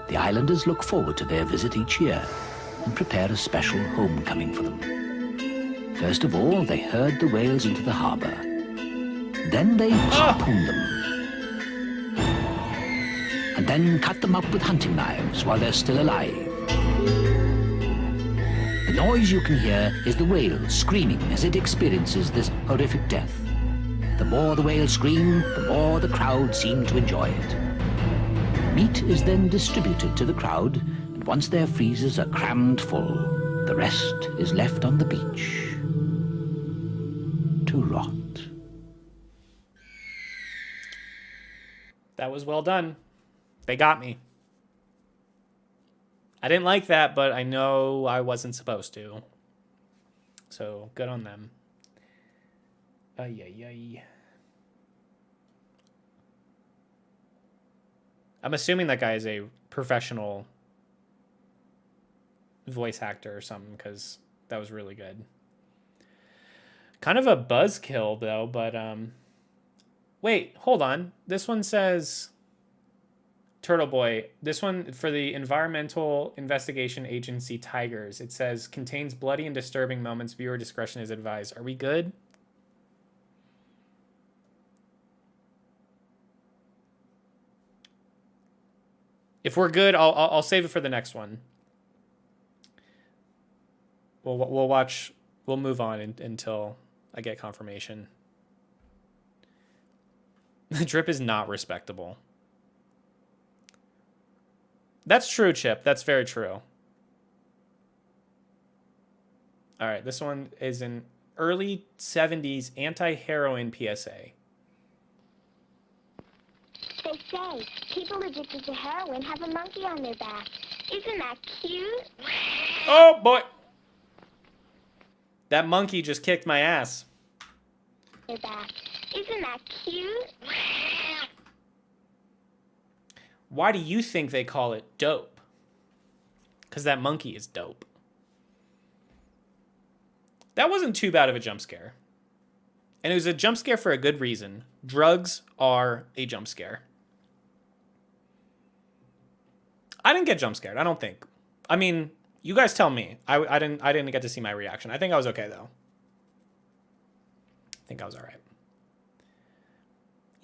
The islanders look forward to their visit each year and prepare a special homecoming for them. First of all, they herd the whales into the harbor. Then they harpoon them. And then cut them up with hunting knives while they're still alive. The noise you can hear is the whale screaming as it experiences this horrific death. The more the whale scream, the more the crowd seem to enjoy it. Meat is then distributed to the crowd, and once their freezers are crammed full, the rest is left on the beach to rot. That was well done. They got me. I didn't like that, but I know I wasn't supposed to. So, good on them. Ay. I'm assuming that guy is a professional voice actor or something, because that was really good. Kind of a buzzkill, though, but... Wait, hold on. This one says... Turtle Boy. This one, for the Environmental Investigation Agency Tigers, it says, contains bloody and disturbing moments. Viewer discretion is advised. Are we good? If we're good, I'll save it for the next one. We'll watch. We'll move on until I get confirmation. The drip is not respectable. That's true, Chip. That's very true. All right, this one is an early 70s anti-heroin PSA. They say people addicted to heroin have a monkey on their back. Isn't that cute? Oh, boy. That monkey just kicked my ass. Their back. Isn't that cute? Why do you think they call it dope? Because that monkey is dope. That wasn't too bad of a jump scare. And it was a jump scare for a good reason. Drugs are a jump scare. I didn't get jump scared, I don't think. I mean, you guys tell me. I didn't get to see my reaction. I think I was okay, though. I think I was all right.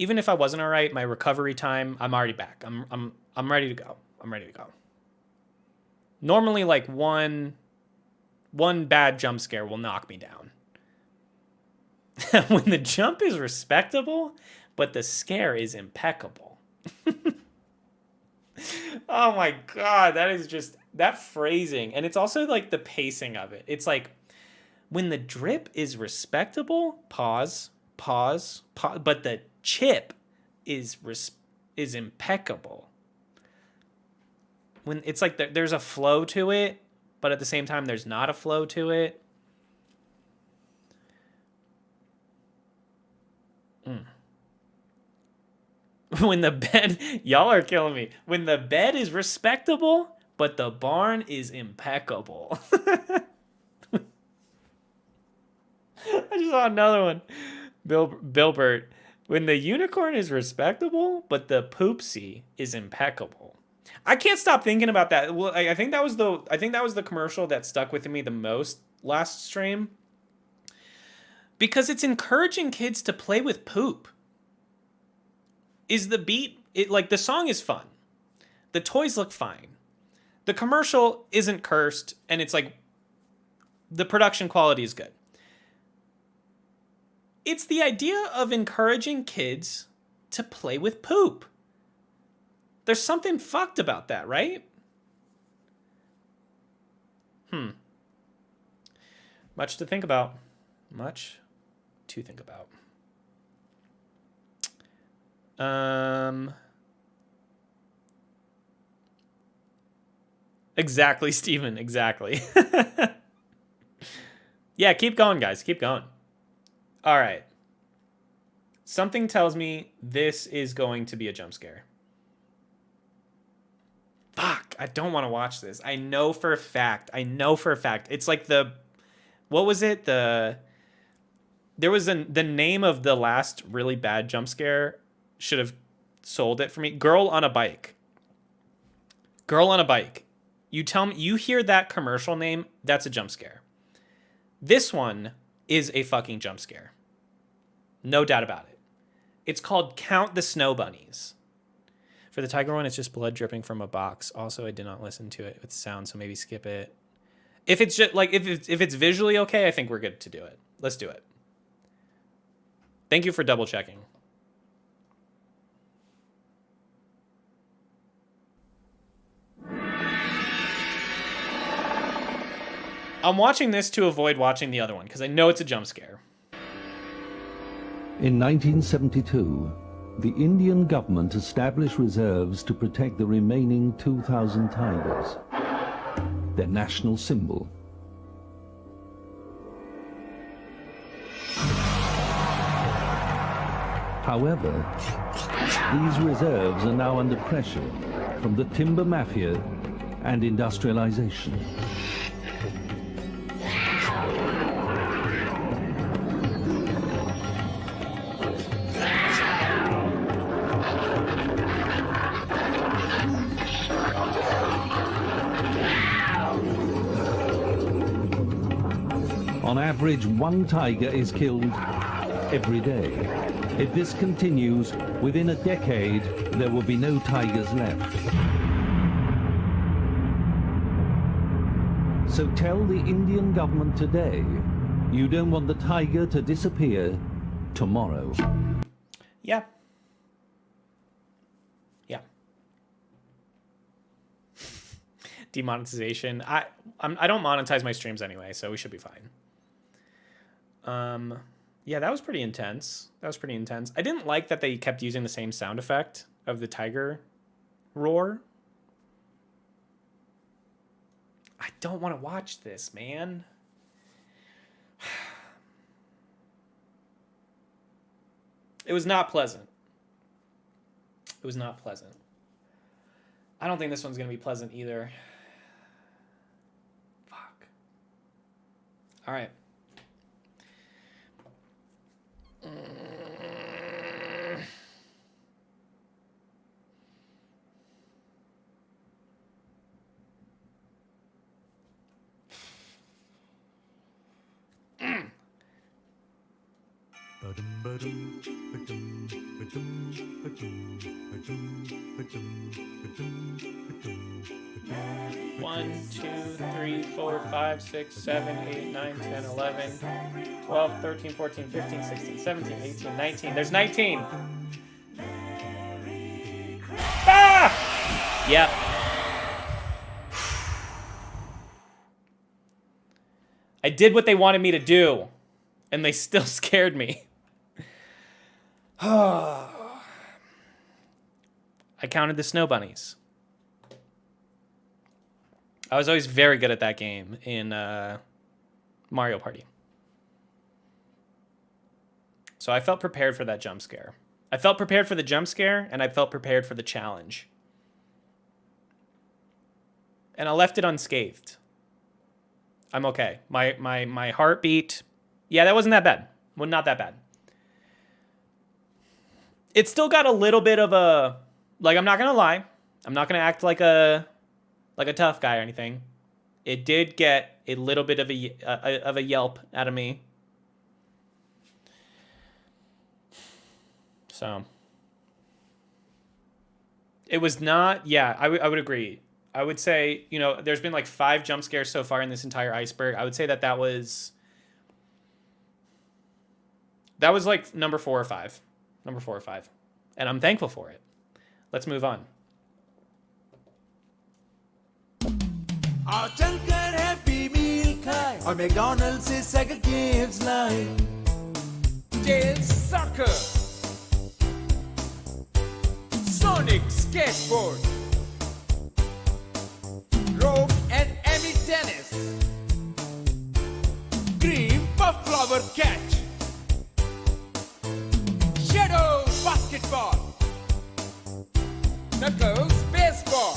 Even if I wasn't all right, my recovery time, I'm already back. I'm ready to go. I'm ready to go. Normally, like one bad jump scare will knock me down. When the jump is respectable, but the scare is impeccable. Oh my God, that is just, that phrasing. And it's also like the pacing of it. It's like, when the drip is respectable, pause, but the chip is impeccable. When it's like there's a flow to it, but at the same time there's not a flow to it. When the bed, y'all are killing me. When the bed is respectable, but the barn is impeccable. I just saw another one. Bilbert. When the unicorn is respectable, but the poopsie is impeccable. I can't stop thinking about that. Well, I think that was the commercial that stuck with me the most last stream. Because it's encouraging kids to play with poop. Is the beat, like the song is fun. The toys look fine. The commercial isn't cursed, and it's like the production quality is good. It's the idea of encouraging kids to play with poop. There's something fucked about that, right? Much to think about. Much to think about. Exactly, Steven. Exactly. Yeah, keep going, guys. Keep going. All right. Something tells me this is going to be a jump scare. Fuck, I don't want to watch this. I know for a fact. It's like what was it? The name of the last really bad jump scare should have sold it for me. Girl on a bike. Girl on a bike. You tell me, you hear that commercial name, that's a jump scare. This one is a fucking jump scare. No doubt about it. It's called Count the Snow Bunnies. For the tiger one, it's just blood dripping from a box. Also, I did not listen to it with sound, so maybe skip it. If it's just like if it's visually okay, I think we're good to do it. Let's do it. Thank you for double checking. I'm watching this to avoid watching the other one because I know it's a jump scare. In 1972, the Indian government established reserves to protect the remaining 2,000 tigers, their national symbol. However, these reserves are now under pressure from the timber mafia and industrialization. On average, one tiger is killed every day. If this continues, within a decade, there will be no tigers left. So tell the Indian government today, you don't want the tiger to disappear tomorrow. Yeah. Yeah. Demonetization. I don't monetize my streams anyway, so we should be fine. Yeah, that was pretty intense. I didn't like that they kept using the same sound effect of the tiger roar. I don't want to watch this, man. It was not pleasant. I don't think this one's going to be pleasant either. Fuck. All right. One, 2, 3, 4, 5, 6, 7, 8, 9, 10, 11, 12, 13, 14, 15, 16, 17, 18, 19. There's 19. Ah! Yep. I did what they wanted me to do, and they still scared me. I counted the snow bunnies. I was always very good at that game in Mario Party. So I felt prepared for that jump scare. I felt prepared for the jump scare, and I felt prepared for the challenge. And I left it unscathed. I'm okay. My heartbeat, yeah, that wasn't that bad. Well, not that bad. It still got a little bit of a, like, I'm not gonna lie, I'm not gonna act like a tough guy or anything. It did get a little bit of a yelp out of me. So it was not. Yeah, I would agree. I would say, you know, there's been like 5 jump scares so far in this entire iceberg. I would say that was like number 4 or 5. Number 4 or 5. And I'm thankful for it. Let's move on. और चलकर happy मील खाए और McDonald से सेगा games लाए Tail Soccer, Sonic Skateboard, Rogue and Emmy Tennis, Green Puff Flower Catch, Shadow Basketball, Knuckles Baseball.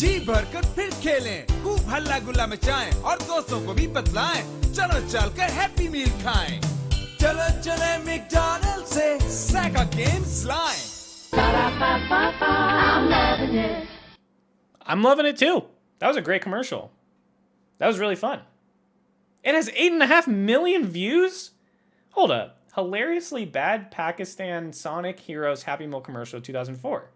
जी भरकर फिर खेलें खूब हल्ला गुल्ला मचाएं और दोस्तों को भी बतलाएं चलो चलकर हैप्पी मील खाएं चलो चले मैकडॉनल्ड से सेगा गेम्स लाएं I'm loving it too. That was a great commercial. That was really fun. It has 8.5 million views? Hold up. Hilariously bad Pakistan Sonic Heroes Happy Meal commercial 2004.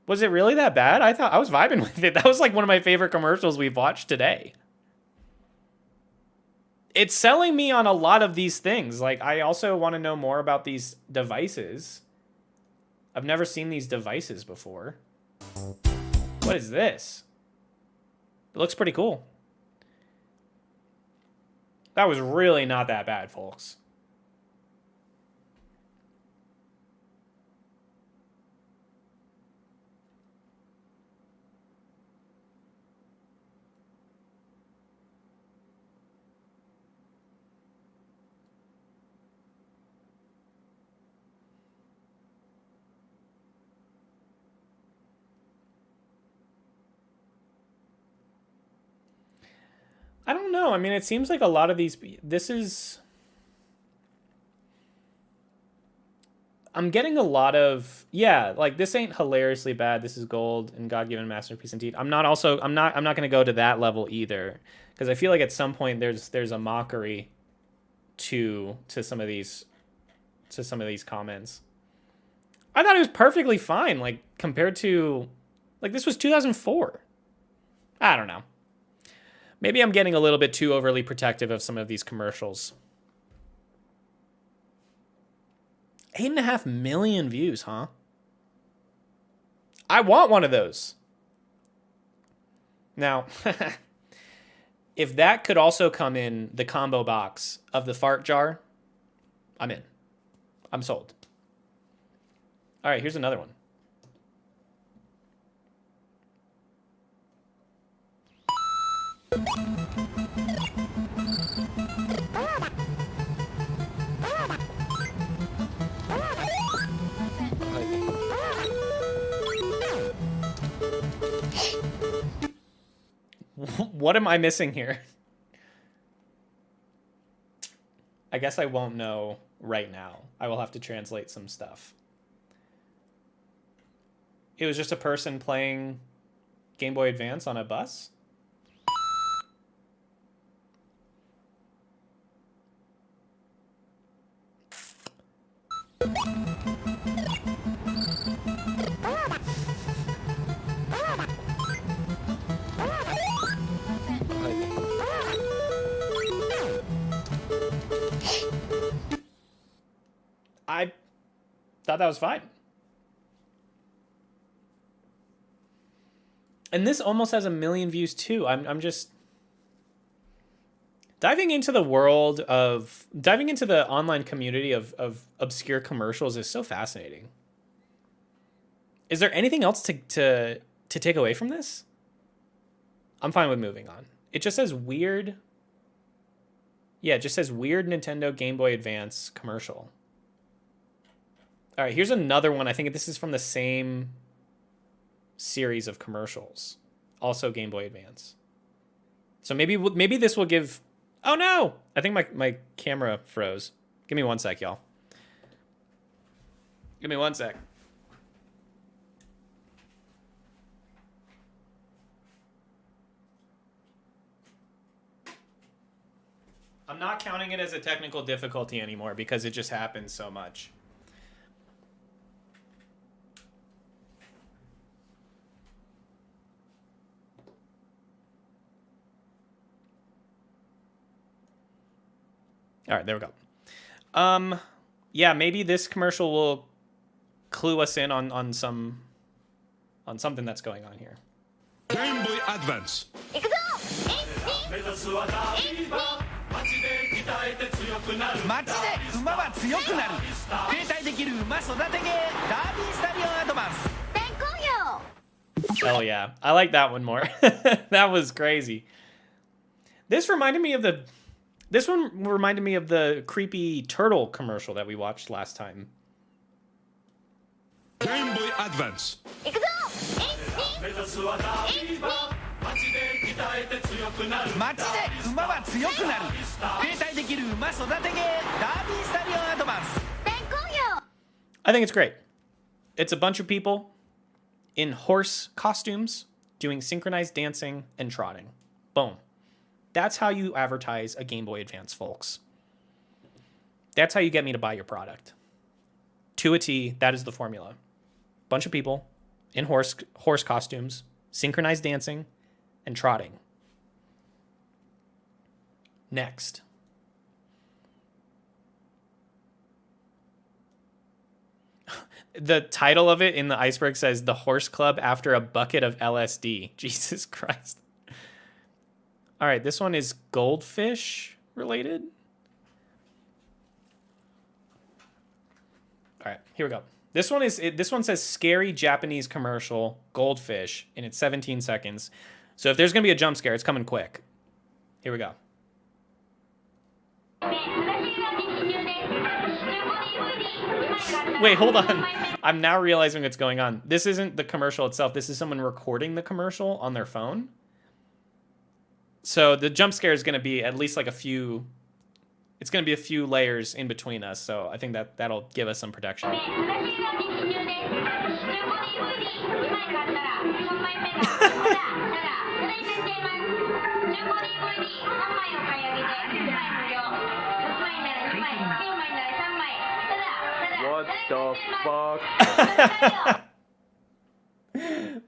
Was it really that bad? I thought I was vibing with it. That was like one of my favorite commercials we've watched today. It's selling me on a lot of these things. Like, I also want to know more about these devices. I've never seen these devices before. What is this? It looks pretty cool. That was really not that bad, folks. I don't know. I mean, it seems like a lot of these... I'm getting a lot of... Yeah, like, this ain't hilariously bad. This is gold and God-given masterpiece indeed. I'm not going to go to that level either. Because I feel like at some point there's a mockery to some of these comments. I thought it was perfectly fine, like, compared to... Like, this was 2004. I don't know. Maybe I'm getting a little bit too overly protective of some of these commercials. 8.5 million views, huh? I want one of those. Now, if that could also come in the combo box of the fart jar, I'm in. I'm sold. All right, here's another one. What am I missing here? I guess I won't know right now. I will have to translate some stuff. It was just a person playing Game Boy Advance on a bus? I thought that was fine. And this almost has 1 million views too. I'm just diving into the online community of obscure commercials is so fascinating. Is there anything else to take away from this? I'm fine with moving on. It just says weird. Yeah, it just says weird Nintendo Game Boy Advance commercial. All right, here's another one. I think this is from the same series of commercials. Also Game Boy Advance. So maybe this will give... Oh, no! I think my camera froze. Give me one sec, y'all. Give me one sec. I'm not counting it as a technical difficulty anymore because it just happens so much. All right, there we go. Yeah, maybe this commercial will clue us in on something that's going on here. Game Boy Advance. 行くぞ街で馬は強くなる携帯できる馬育てゲーダービースタリオンアドバンス 大好評 Oh yeah, I like that one more. That was crazy. This one reminded me of the creepy turtle commercial that we watched last time. Game Boy Advance. 行くぞ街で馬は強くなる携帯できる馬育てゲーダービースタリオンアドバンス 大好評 I think it's great. It's a bunch of people in horse costumes doing synchronized dancing and trotting. Boom. That's how you advertise a Game Boy Advance, folks. That's how you get me to buy your product. To a T, that is the formula. Bunch of people in horse costumes, synchronized dancing, and trotting. Next. The title of it in the iceberg says The Horse Club After a Bucket of LSD. Jesus Christ. All right, this one is goldfish related. All right, here we go. This one says scary Japanese commercial goldfish, and it's 17 seconds. So if there's gonna be a jump scare, it's coming quick. Here we go. Wait, hold on. I'm now realizing what's going on. This isn't the commercial itself. This is someone recording the commercial on their phone. So the jump scare is going to be at least like a few... It's going to be a few layers in between us. So I think that'll give us some protection. What the fuck?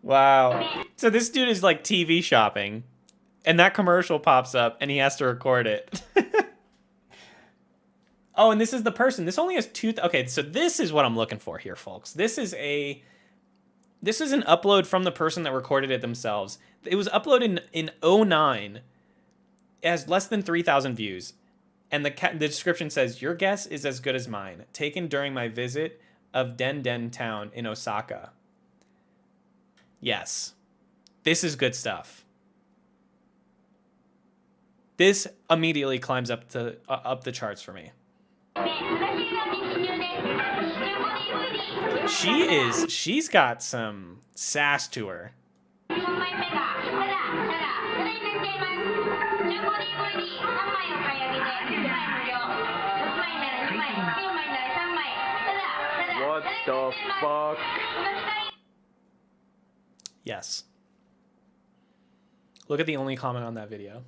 Wow. So this dude is like TV shopping, and that commercial pops up, and he has to record it. Oh, and this is the person. This only has two... Okay, so this is what I'm looking for here, folks. This is an upload from the person that recorded it themselves. It was uploaded in 2009. It has less than 3,000 views. And the description says, "Your guess is as good as mine. Taken during my visit of Den Town in Osaka." Yes. This is good stuff. This immediately climbs up the charts for me. She's got some sass to her. What the fuck? Yes. Look at the only comment on that video.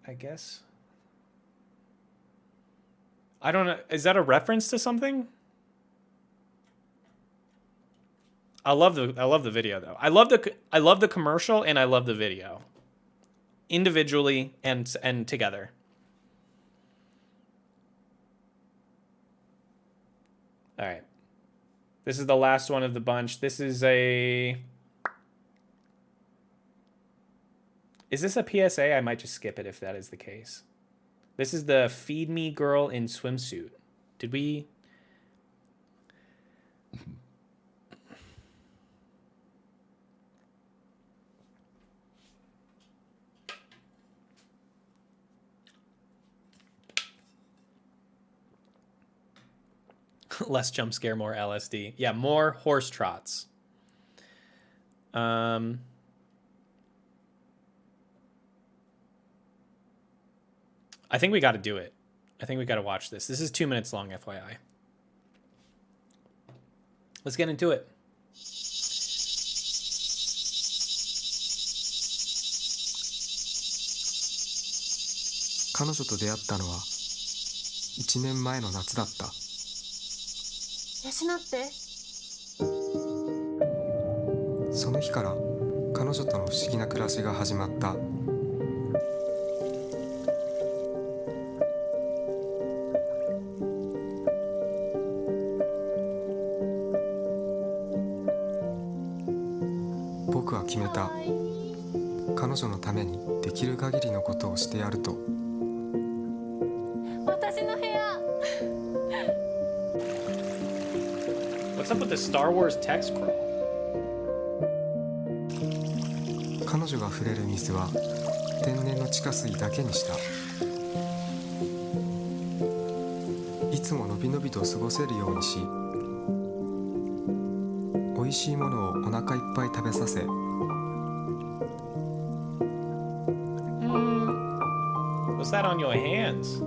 I guess. I don't know. Is that a reference to something? I love the video though. I love the commercial and I love the video. Individually and together. All right. This is the last one of the bunch. This is a... Is this a PSA? I might just skip it if that is the case. This is the Feed Me Girl in Swimsuit. Did we... Less jump scare, more LSD. Yeah, more horse trots. I think we got to do it. I think we got to watch this. This is 2 minutes long, FYI. Let's get into it. 彼女と出会ったのは1年前の夏だった。養って。その日から彼女との不思議な暮らしが始まった。僕は決めた。彼女のためにできる限りのことをしてやると。私の部屋。What's up with the Star Wars text scroll? 彼女が触れる水は天然の地下水だけにした。いつものびのびと過ごせるようにし、美味しいものをお腹いっぱい食べさせ、What's that on your hands?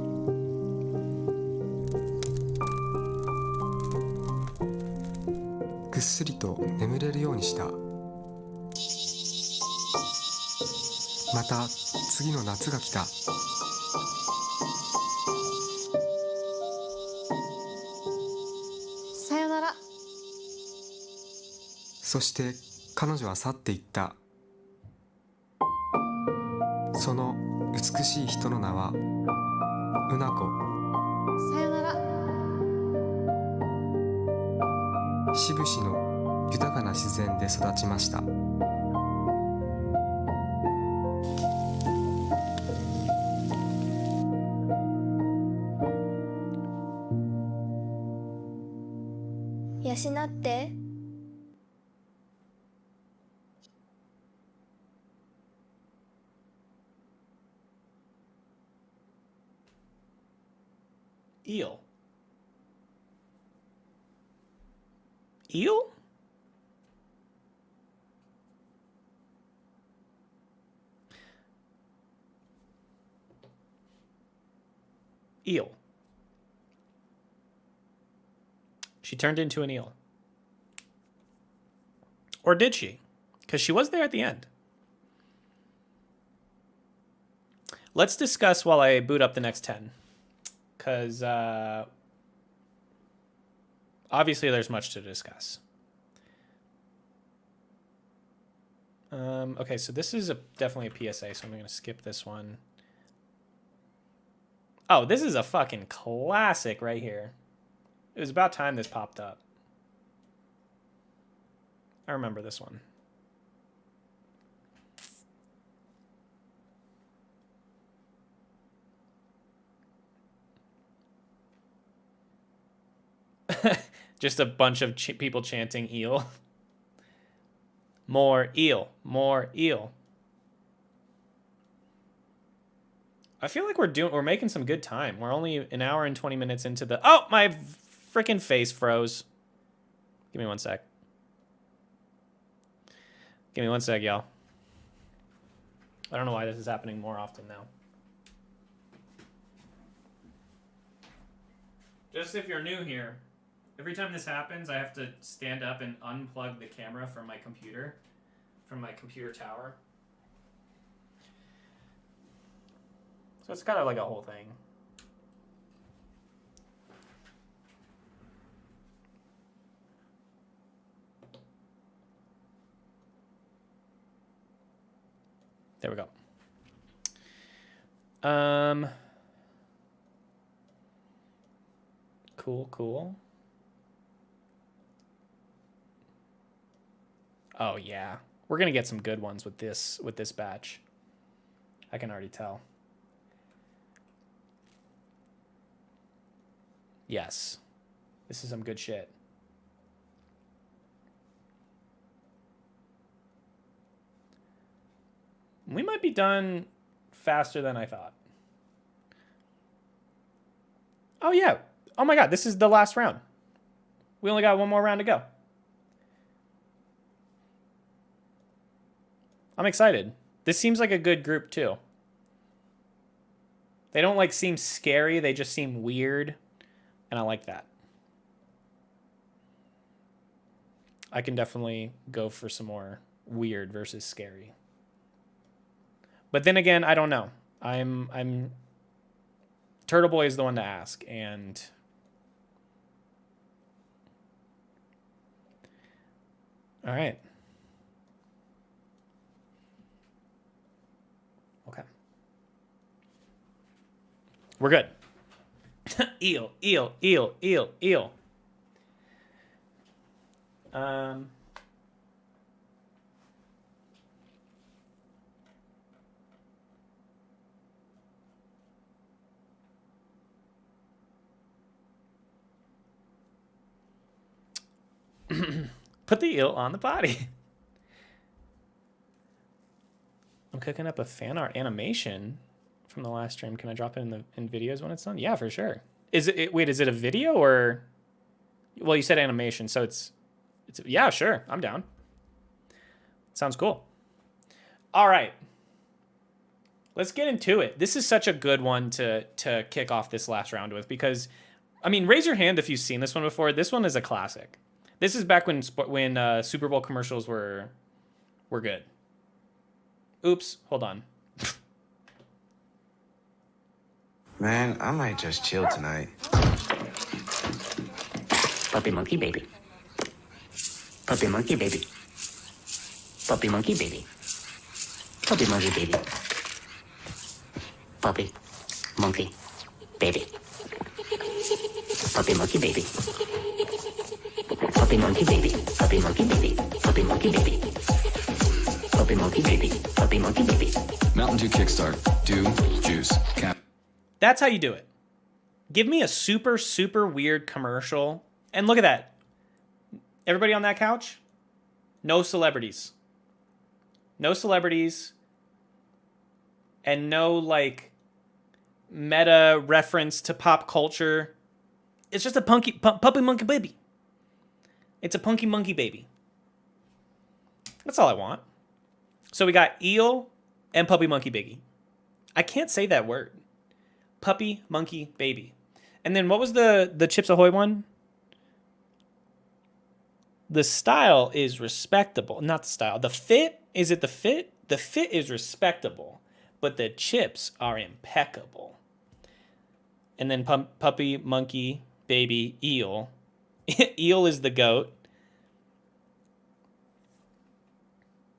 ぐっすりと眠れるようにした。また次の夏が来た。さよなら。そして彼女は去っていった。その美しい人の名はうなこ。さよなら。志布志の豊かな自然で育ちました。養って。Eel. Eel? Eel. She turned into an eel. Or did she? Because she was there at the end. Let's discuss while I boot up the next 10. Because obviously there's much to discuss. Okay, so this is definitely a PSA, so I'm going to skip this one. Oh, this is a fucking classic right here. It was about time this popped up. I remember this one. Just a bunch of people chanting eel. More eel, more eel. I feel like we're making some good time. We're only an hour and 20 minutes into the... Oh, my freaking face froze. Give me one sec. Give me one sec, y'all. I don't know why this is happening more often now. Just if you're new here, every time this happens, I have to stand up and unplug the camera from my computer tower. So it's kind of like a whole thing. There we go. Cool. Oh yeah. We're going to get some good ones with this batch. I can already tell. Yes. This is some good shit. We might be done faster than I thought. Oh, yeah. Oh, my God. This is the last round. We only got one more round to go. I'm excited. This seems like a good group, too. They don't, like, seem scary. They just seem weird. And I like that. I can definitely go for some more weird versus scary. But then again, I don't know. I'm Turtle Boy is the one to ask, and all right. Okay. We're good. Eel. Put the eel on the body. I'm cooking up a fan art animation from the last stream. Can I drop it in videos when it's done? Yeah, for sure. Is it wait, is it a video or? Well, you said animation, so it's yeah, sure. I'm down. Sounds cool. All right. Let's get into it. This is such a good one to kick off this last round with because, I mean, raise your hand if you've seen this one before. This one is a classic. This is back when Super Bowl commercials were good. Oops, hold on. Man, I might just chill tonight. Puppy monkey baby. Puppy monkey baby. Puppy monkey baby. Puppy monkey baby. Puppy monkey baby. Puppy monkey baby. Puppy monkey baby. Puppy monkey baby. Puppy monkey baby. Puppy monkey baby. Puppy monkey baby. Mountain Dew Kickstart. Dew, juice, cap. That's how you do it. Give me a super, super weird commercial. And look at that. Everybody on that couch? No celebrities. No celebrities. And no, like, meta reference to pop culture. It's just a puppy monkey baby. It's a punky monkey baby. That's all I want. So we got eel and puppy monkey baby. I can't say that word. Puppy monkey baby. And then what was the Chips Ahoy one? The style is respectable. Not the style. The fit, is it the fit? The fit is respectable, but the chips are impeccable. And then puppy, monkey, baby, eel. Eel is the goat.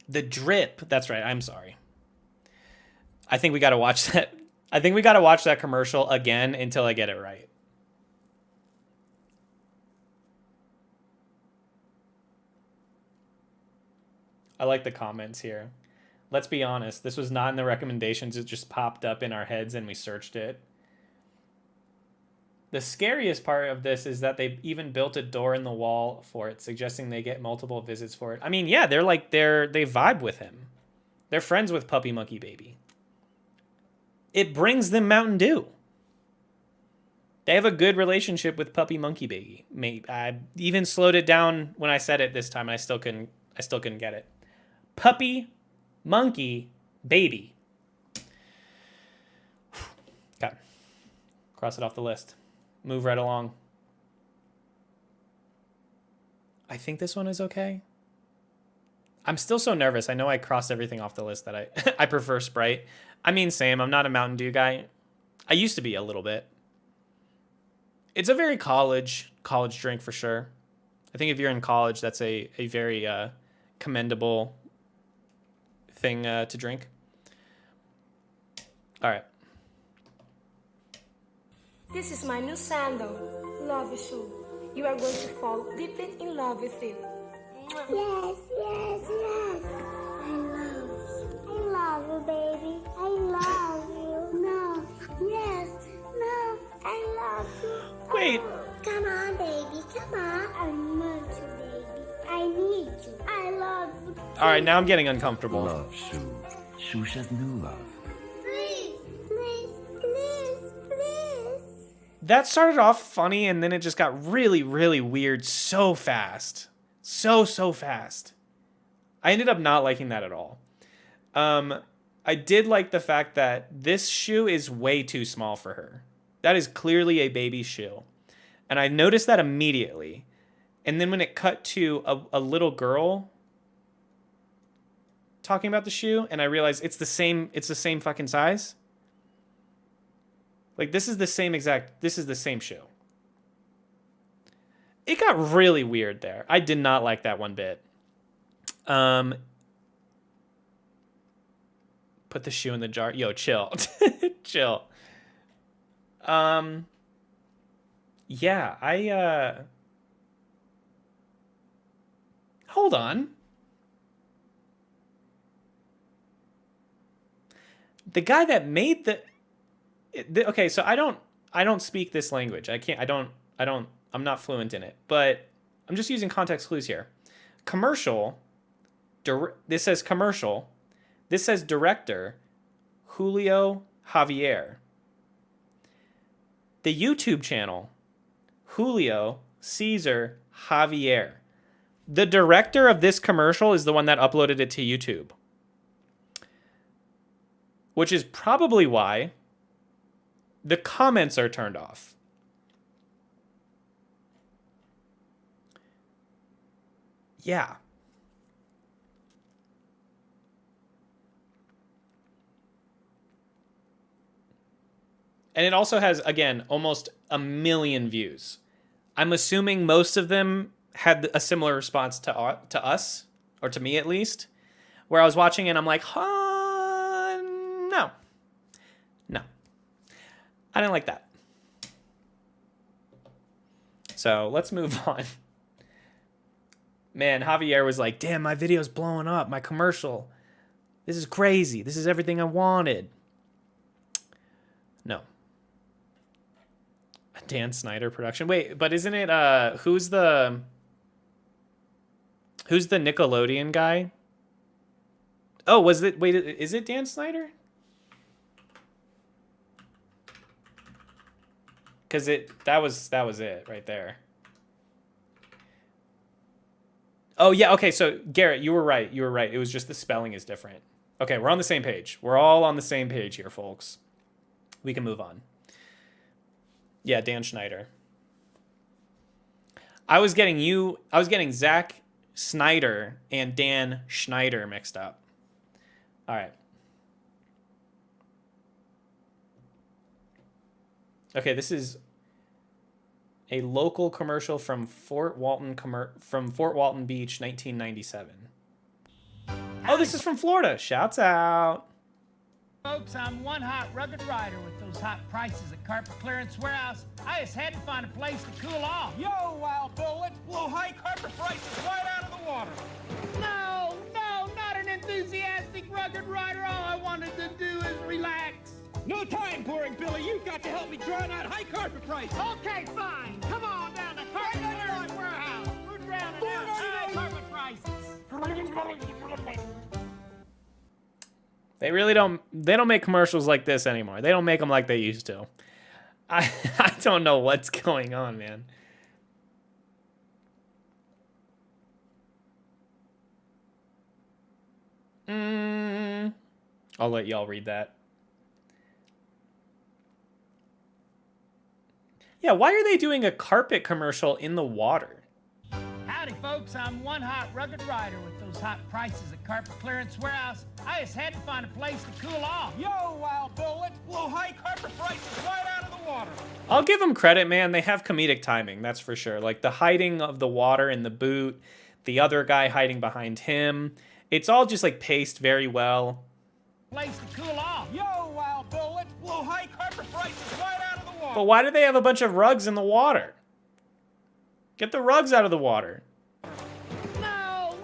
The drip, that's right, I'm sorry. I think we got to watch that. I think we got to watch that commercial again until I get it right. I like the comments here. Let's be honest, this was not in the recommendations. It just popped up in our heads and we searched it. The scariest part of this is that they even built a door in the wall for it, suggesting they get multiple visits for it. I mean, yeah, they vibe with him. They're friends with Puppy Monkey Baby. It brings them Mountain Dew. They have a good relationship with Puppy Monkey Baby. I even slowed it down when I said it this time, and I still couldn't get it. Puppy Monkey Baby. Okay. Cross it off the list. Move right along. I think this one is okay. I'm still so nervous. I know I crossed everything off the list that I prefer Sprite. I mean, same. I'm not a Mountain Dew guy. I used to be a little bit. It's a very college drink for sure. I think if you're in college, that's a very commendable thing to drink. All right. This is my new sandal. Love you shoe. You are going to fall deeply in love with it. Yes, yes, yes. I love you, baby. I love you. No, yes, no, I love you. Wait. Come on, baby. Come on. I want you, baby. I need you. I love you. All right, now I'm getting uncomfortable. Love Sue. Sue says new love. Please, please, please, please. That started off funny, and then it just got really, really weird so fast. So fast. I ended up not liking that at all. I did like the fact that this shoe is way too small for her. That is clearly a baby shoe. And I noticed that immediately. And then when it cut to a little girl talking about the shoe, and I realized it's the same fucking size. Like, this is the same shoe. It got really weird there. I did not like that one bit. Put the shoe in the jar. Yo, chill. Chill. Yeah, hold on. The guy that made okay, so I don't speak this language. I'm not fluent in it, but I'm just using context clues here. Commercial. This says commercial. This says director, Julio Javier. The YouTube channel, Julio Cesar Javier. The director of this commercial is the one that uploaded it to YouTube. Which is probably why the comments are turned off. Yeah. And it also has, again, almost 1 million views. I'm assuming most of them had a similar response to us, or to me at least, where I was watching it and I'm like, no. I didn't like that. So let's move on. Man, Javier was like, damn, my video's blowing up, my commercial. This is crazy. This is everything I wanted. No. A Dan Snyder production. Wait, but isn't it who's the Nickelodeon guy? Oh, is it Dan Snyder? Cuz that was it right there. Oh yeah, okay, so Garrett, you were right. It was just the spelling is different. Okay, we're on the same page. We're all on the same page here, folks. We can move on. Yeah, Dan Schneider. I was getting Zack Snyder and Dan Schneider mixed up. All right. Okay, this is a local commercial from Fort Walton Beach, 1997. Oh, this is from Florida. Shouts out. Folks, I'm one hot rugged rider with those hot prices at Carpet Clearance Warehouse. I just had to find a place to cool off. Yo, Wild Bill, let's blow high carpet prices right out of the water. No, not an enthusiastic rugged rider. All I wanted to do is relax. No time, Boring Billy. You've got to help me drown out high carpet prices. Okay, fine. Come on down to Carpet Clearance Warehouse. We're drowning out high carpet prices. They don't make commercials like this anymore. They don't make them like they used to. I don't know what's going on, man. I'll let y'all read that. Yeah, why are they doing a carpet commercial in the water? Howdy, folks. I'm one hot rugged rider with those hot prices at Carpet Clearance Warehouse. I just had to find a place to cool off. Yo, Wild Bill, let's blow high carpet prices right out of the water. I'll give them credit, man. They have comedic timing, that's for sure. Like the hiding of the water in the boot, the other guy hiding behind him. It's all just like paced very well. Place to cool off. Yo, Wild Bill, let's blow high carpet prices right out of the water. But why do they have a bunch of rugs in the water? Get the rugs out of the water. No,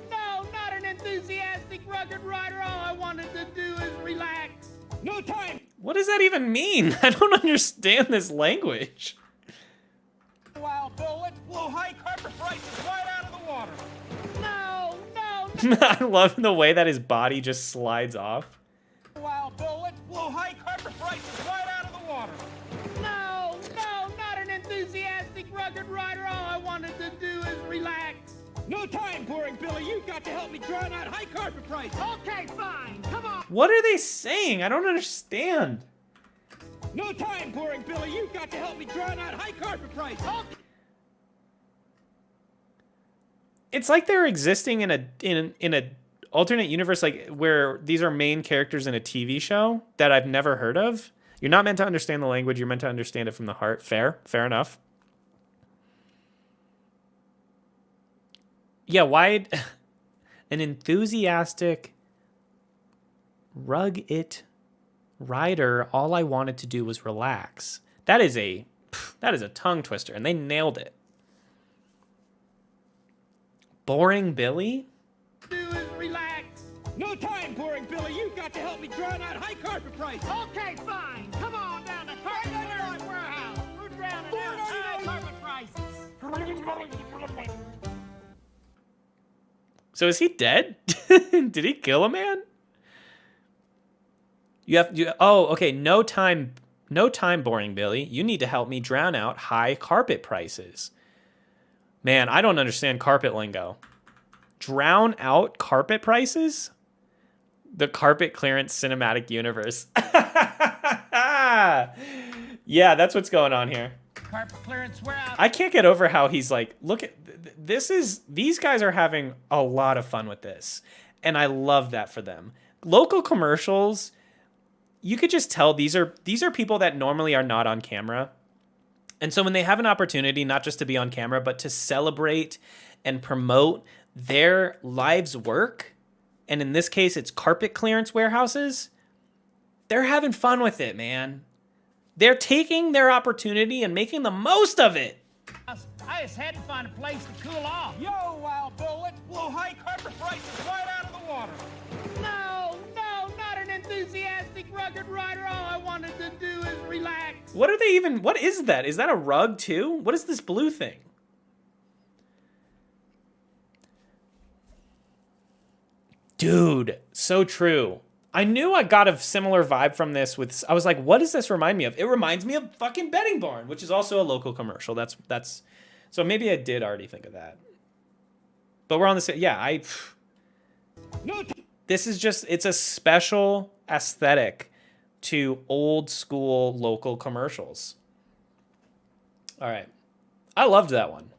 not an enthusiastic rugged rider. All I wanted to do is relax. No time. What does that even mean? I don't understand this language. Wild Bill, let's blow high carpet prices right out of the water. No. I love the way that his body just slides off. Wild Bill, let's blow high carpet prices right out of the water. No, not an enthusiastic rugged rider. All I wanted to do is relax. No time, Boring Billy. You've got to help me drown out high carpet prices. Okay, fine. Come on. What are they saying? I don't understand. No time, Boring Billy. You've got to help me drown out high carpet prices. Okay. It's like they're existing in a alternate universe, like where these are main characters in a TV show that I've never heard of. You're not meant to understand the language. You're meant to understand it from the heart. Fair enough. Yeah, why an enthusiastic rug it rider, all I wanted to do was relax. That is a tongue twister, and they nailed it. Boring Billy? Do is relax. No time, Boring Billy. You've got to help me drown out high carpet price. Okay, fine. Come on down to Carpet Clearance Warehouse. We're drowning out high carpet prices. So is he dead? Did he kill a man? Okay, no time, Boring Billy. You need to help me drown out high carpet prices. Man, I don't understand carpet lingo. Drown out carpet prices? The Carpet Clearance Cinematic Universe. Yeah, that's what's going on here. Carpet Clearance Warehouse. I can't get over how he's like, look at these guys are having a lot of fun with this. And I love that for them. Local commercials, you could just tell these are people that normally are not on camera. And so when they have an opportunity, not just to be on camera, but to celebrate and promote their lives' work, and in this case, it's carpet clearance warehouses, they're having fun with it, man. They're taking their opportunity and making the most of it. I just had to find a place to cool off. Yo, Wild Bill, let's blow high carpet prices right out of the water. No, not an enthusiastic rugged rider. All I wanted to do is relax. What is that? Is that a rug too? What is this blue thing? Dude, so true. I knew I got a similar vibe from this I was like, what does this remind me of? It reminds me of fucking Betting Barn, which is also a local commercial. That's so maybe I did already think of that. But we're on the same, yeah, this is just, it's a special aesthetic to old school local commercials. All right. I loved that one.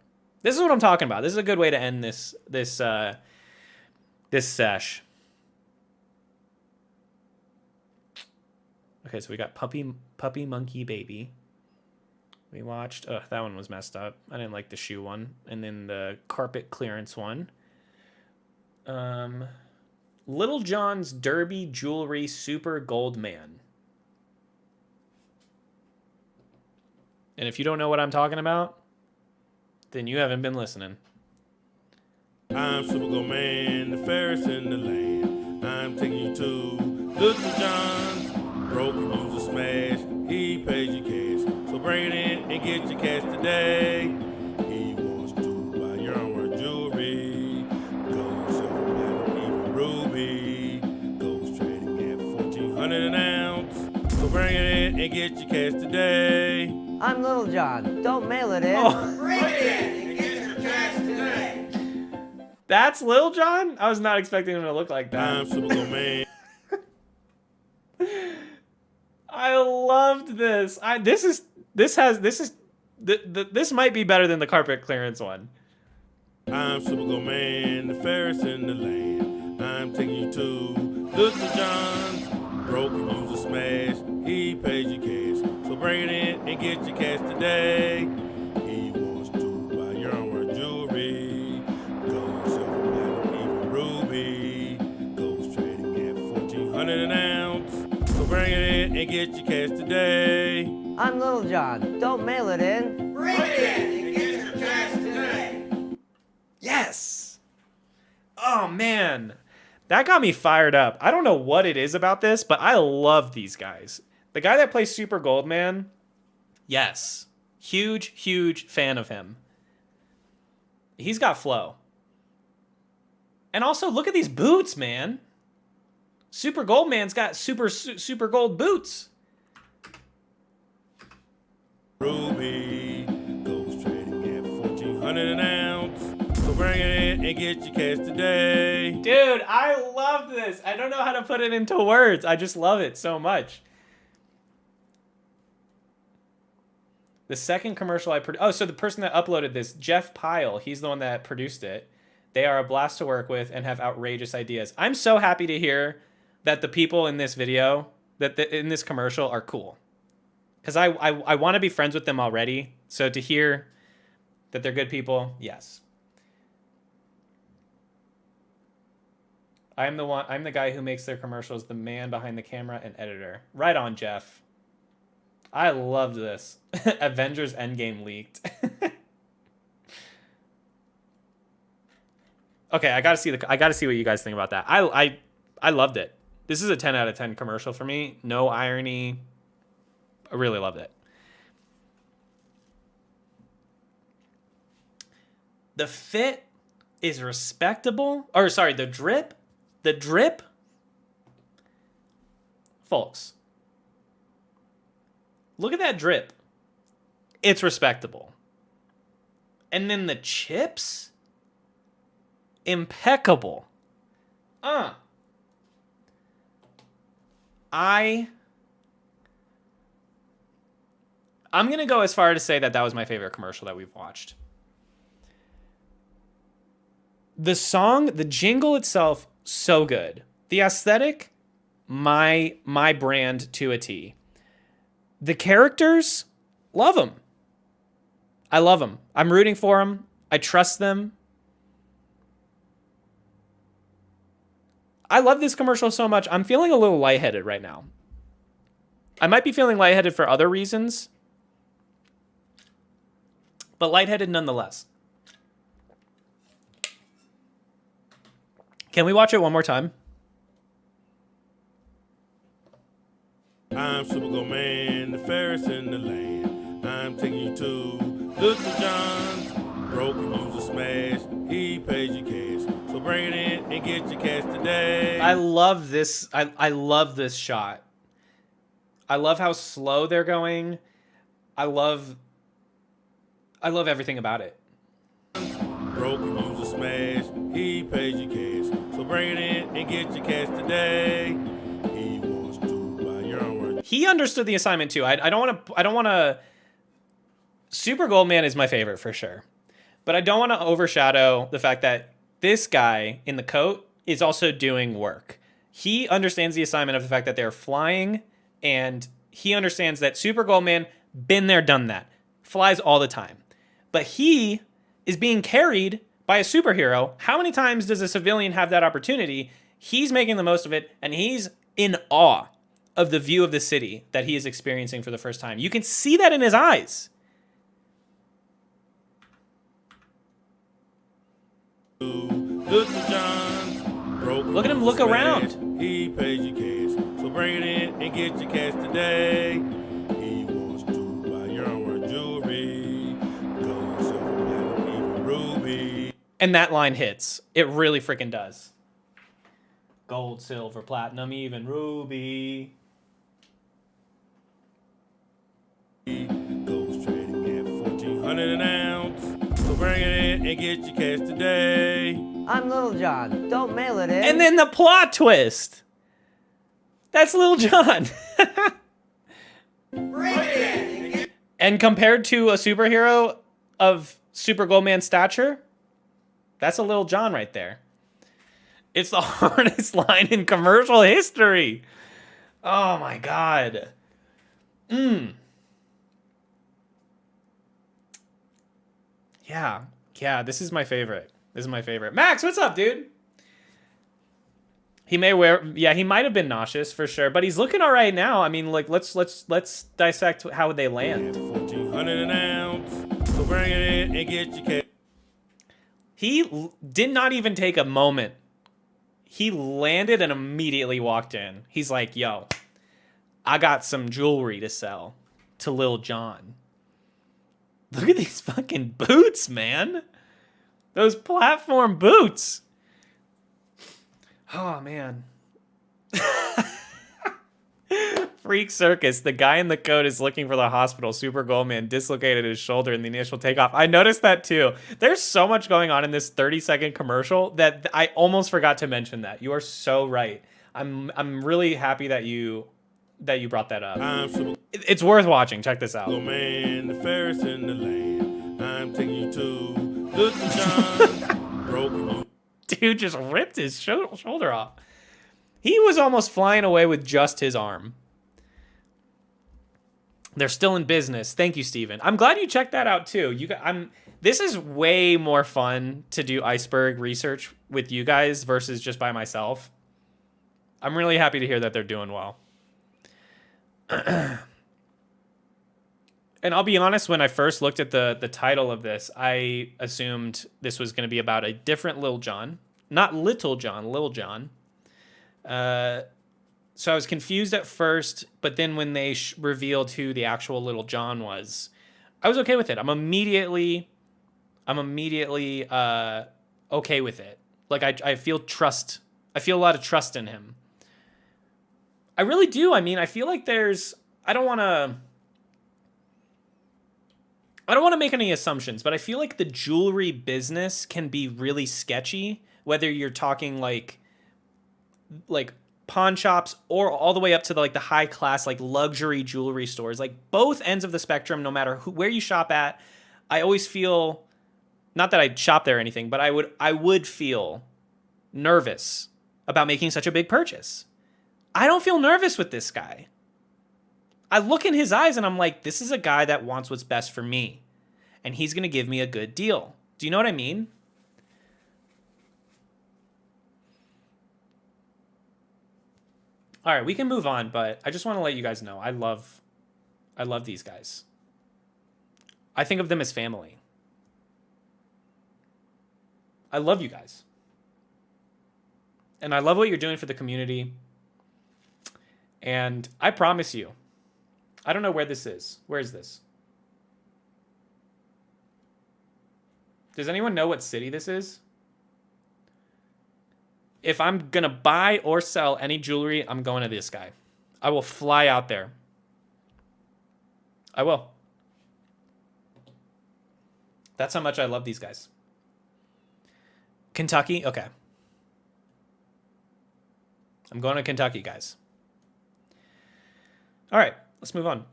This is what I'm talking about. This is a good way to end this sesh. Okay, so we got Puppy Monkey Baby. We watched, that one was messed up. I didn't like the shoe one. And then the carpet clearance one. Little John's Derby Jewelry Super Gold Man. And if you don't know what I'm talking about, then you haven't been listening. I'm Super Gold Man, the fairest in the land. I'm taking you to Little John's. Broken user smash, he pays you cash. So bring it in and get your cash today. He wants to buy your armor jewelry. Gold, silver, platinum, even ruby. Gold's trading at $1,400 an ounce. So bring it in and get your cash today. I'm Little John. Don't mail it in. Bring it in and get your cash today. That's Lil Jon? I was not expecting him to look like that. I'm Super Gold Man. I loved this. This might be better than the carpet clearance one. I'm Super Gold Man, the fairest in the land. I'm taking you to Little John's. Broken user smash, he pays you cash. So bring it in and get your cash today. He wants to buy your armor jewelry. Gold, silver, platinum, even ruby. Gold's trading at $1,400 an ounce. So bring it in and get your cash today. I'm Little John. Don't mail it in. Bring it in and get your cash today. Yes. Oh, man. That got me fired up. I don't know what it is about this, but I love these guys. The guy that plays Super Goldman, yes. Huge fan of him. He's got flow. And also, look at these boots, man. Super Goldman's got super gold boots. Ruby, gold's trading at $1,400 an ounce. So bring it in and get your cash today. Dude, I love this. I don't know how to put it into words. I just love it so much. The second commercial I produced. Oh, so the person that uploaded this, Jeff Pyle, he's the one that produced it. They are a blast to work with and have outrageous ideas. I'm so happy to hear that the people in this video, in this commercial are cool. Because I want to be friends with them already. So to hear that they're good people, yes. I'm the guy who makes their commercials, the man behind the camera and editor. Right on, Jeff. I loved this. Avengers Endgame leaked. Okay, I gotta see what you guys think about that. I loved it. This is a 10 out of 10 commercial for me. No irony. I really loved it. The fit is respectable. Or sorry, the drip. The drip. Folks. Look at that drip. It's respectable. And then the chips. Impeccable. I'm going to go as far to say that was my favorite commercial that we've watched. The song, the jingle itself, so good. The aesthetic, my brand to a T. The characters, love them. I love them. I'm rooting for them. I trust them. I love this commercial so much. I'm feeling a little lightheaded right now. I might be feeling lightheaded for other reasons, but lightheaded nonetheless. Can we watch it one more time? I'm Super Man, the fairest in the land. I'm taking you to Little John's. Broken user smash, he pays you cash. So bring it in and get your cash today. I love this. I love this shot. I love how slow they're going. I love everything about it. Broken user smash, he pays you cash. So bring it in and get your cash today. He wants to buy your own work. He understood the assignment too. I don't want to. Super Goldman is my favorite for sure. But I don't want to overshadow the fact that this guy in the coat is also doing work. He understands the assignment of the fact that they're flying, and he understands that Super Goldman, been there, done that. Flies all the time. But he is being carried by a superhero. How many times does a civilian have that opportunity? He's making the most of it, and he's in awe of the view of the city that he is experiencing for the first time. You can see that in his eyes. Look at him look around. He pays you cash, so bring it in and get your cash today. He wants to buy your own jewelry, gold, silver, platinum, even ruby. And that line hits. It really freaking does. Gold, silver, platinum, even ruby. Gold's trading at $1,400 an ounce. So bring it in and get your cash today. I'm Little John. Don't mail it in. And then the plot twist. That's Little John. And compared to a superhero of Super Goldman stature, that's a Little John right there. It's the hardest line in commercial history. Oh my God. Yeah, this is my favorite. Max, what's up, dude? He might have been nauseous for sure, but he's looking all right now. I mean, like, let's dissect how they land. $1,400 an ounce. So bring it in and get your cash. He did not even take a moment. He landed and immediately walked in. He's like, yo, I got some jewelry to sell to Lil Jon. Look at these fucking boots, man. Those platform boots. Oh, man. Freak Circus. The guy in the coat is looking for the hospital. Super Goldman dislocated his shoulder in the initial takeoff. I noticed that too. There's so much going on in this 30-second commercial that I almost forgot to mention that. You are so right. I'm really happy that you brought that up. It's worth watching. Check this out. Man, the fairest in the land. I'm taking you to Little John. Broken. Dude just ripped his shoulder off. He was almost flying away with just his arm. They're still in business. Thank you, Steven. I'm glad you checked that out too. This is way more fun to do iceberg research with you guys versus just by myself. I'm really happy to hear that they're doing well. And I'll be honest, when I first looked at the title of this, I assumed this was going to be about a different Lil Jon. Not Little John, Lil Jon. So I was confused at first, but then when they revealed who the actual Little Jon was, I was okay with it. I'm immediately okay with it. Like I feel trust. I feel a lot of trust in him. I really do. I mean, I feel like I don't want to make any assumptions, but I feel like the jewelry business can be really sketchy, whether you're talking like pawn shops or all the way up to the high class, like luxury jewelry stores, like both ends of the spectrum, no matter where you shop at. I always feel, not that I shop there or anything, but I would feel nervous about making such a big purchase. I don't feel nervous with this guy. I look in his eyes and I'm like, this is a guy that wants what's best for me, and he's going to give me a good deal. Do you know what I mean? All right, we can move on, but I just want to let you guys know I love these guys. I think of them as family. I love you guys. And I love what you're doing for the community. And I promise you, I don't know where this is. Where is this? Does anyone know what city this is? If I'm going to buy or sell any jewelry, I'm going to this guy. I will fly out there. I will. That's how much I love these guys. Kentucky? Okay. I'm going to Kentucky, guys. All right, let's move on.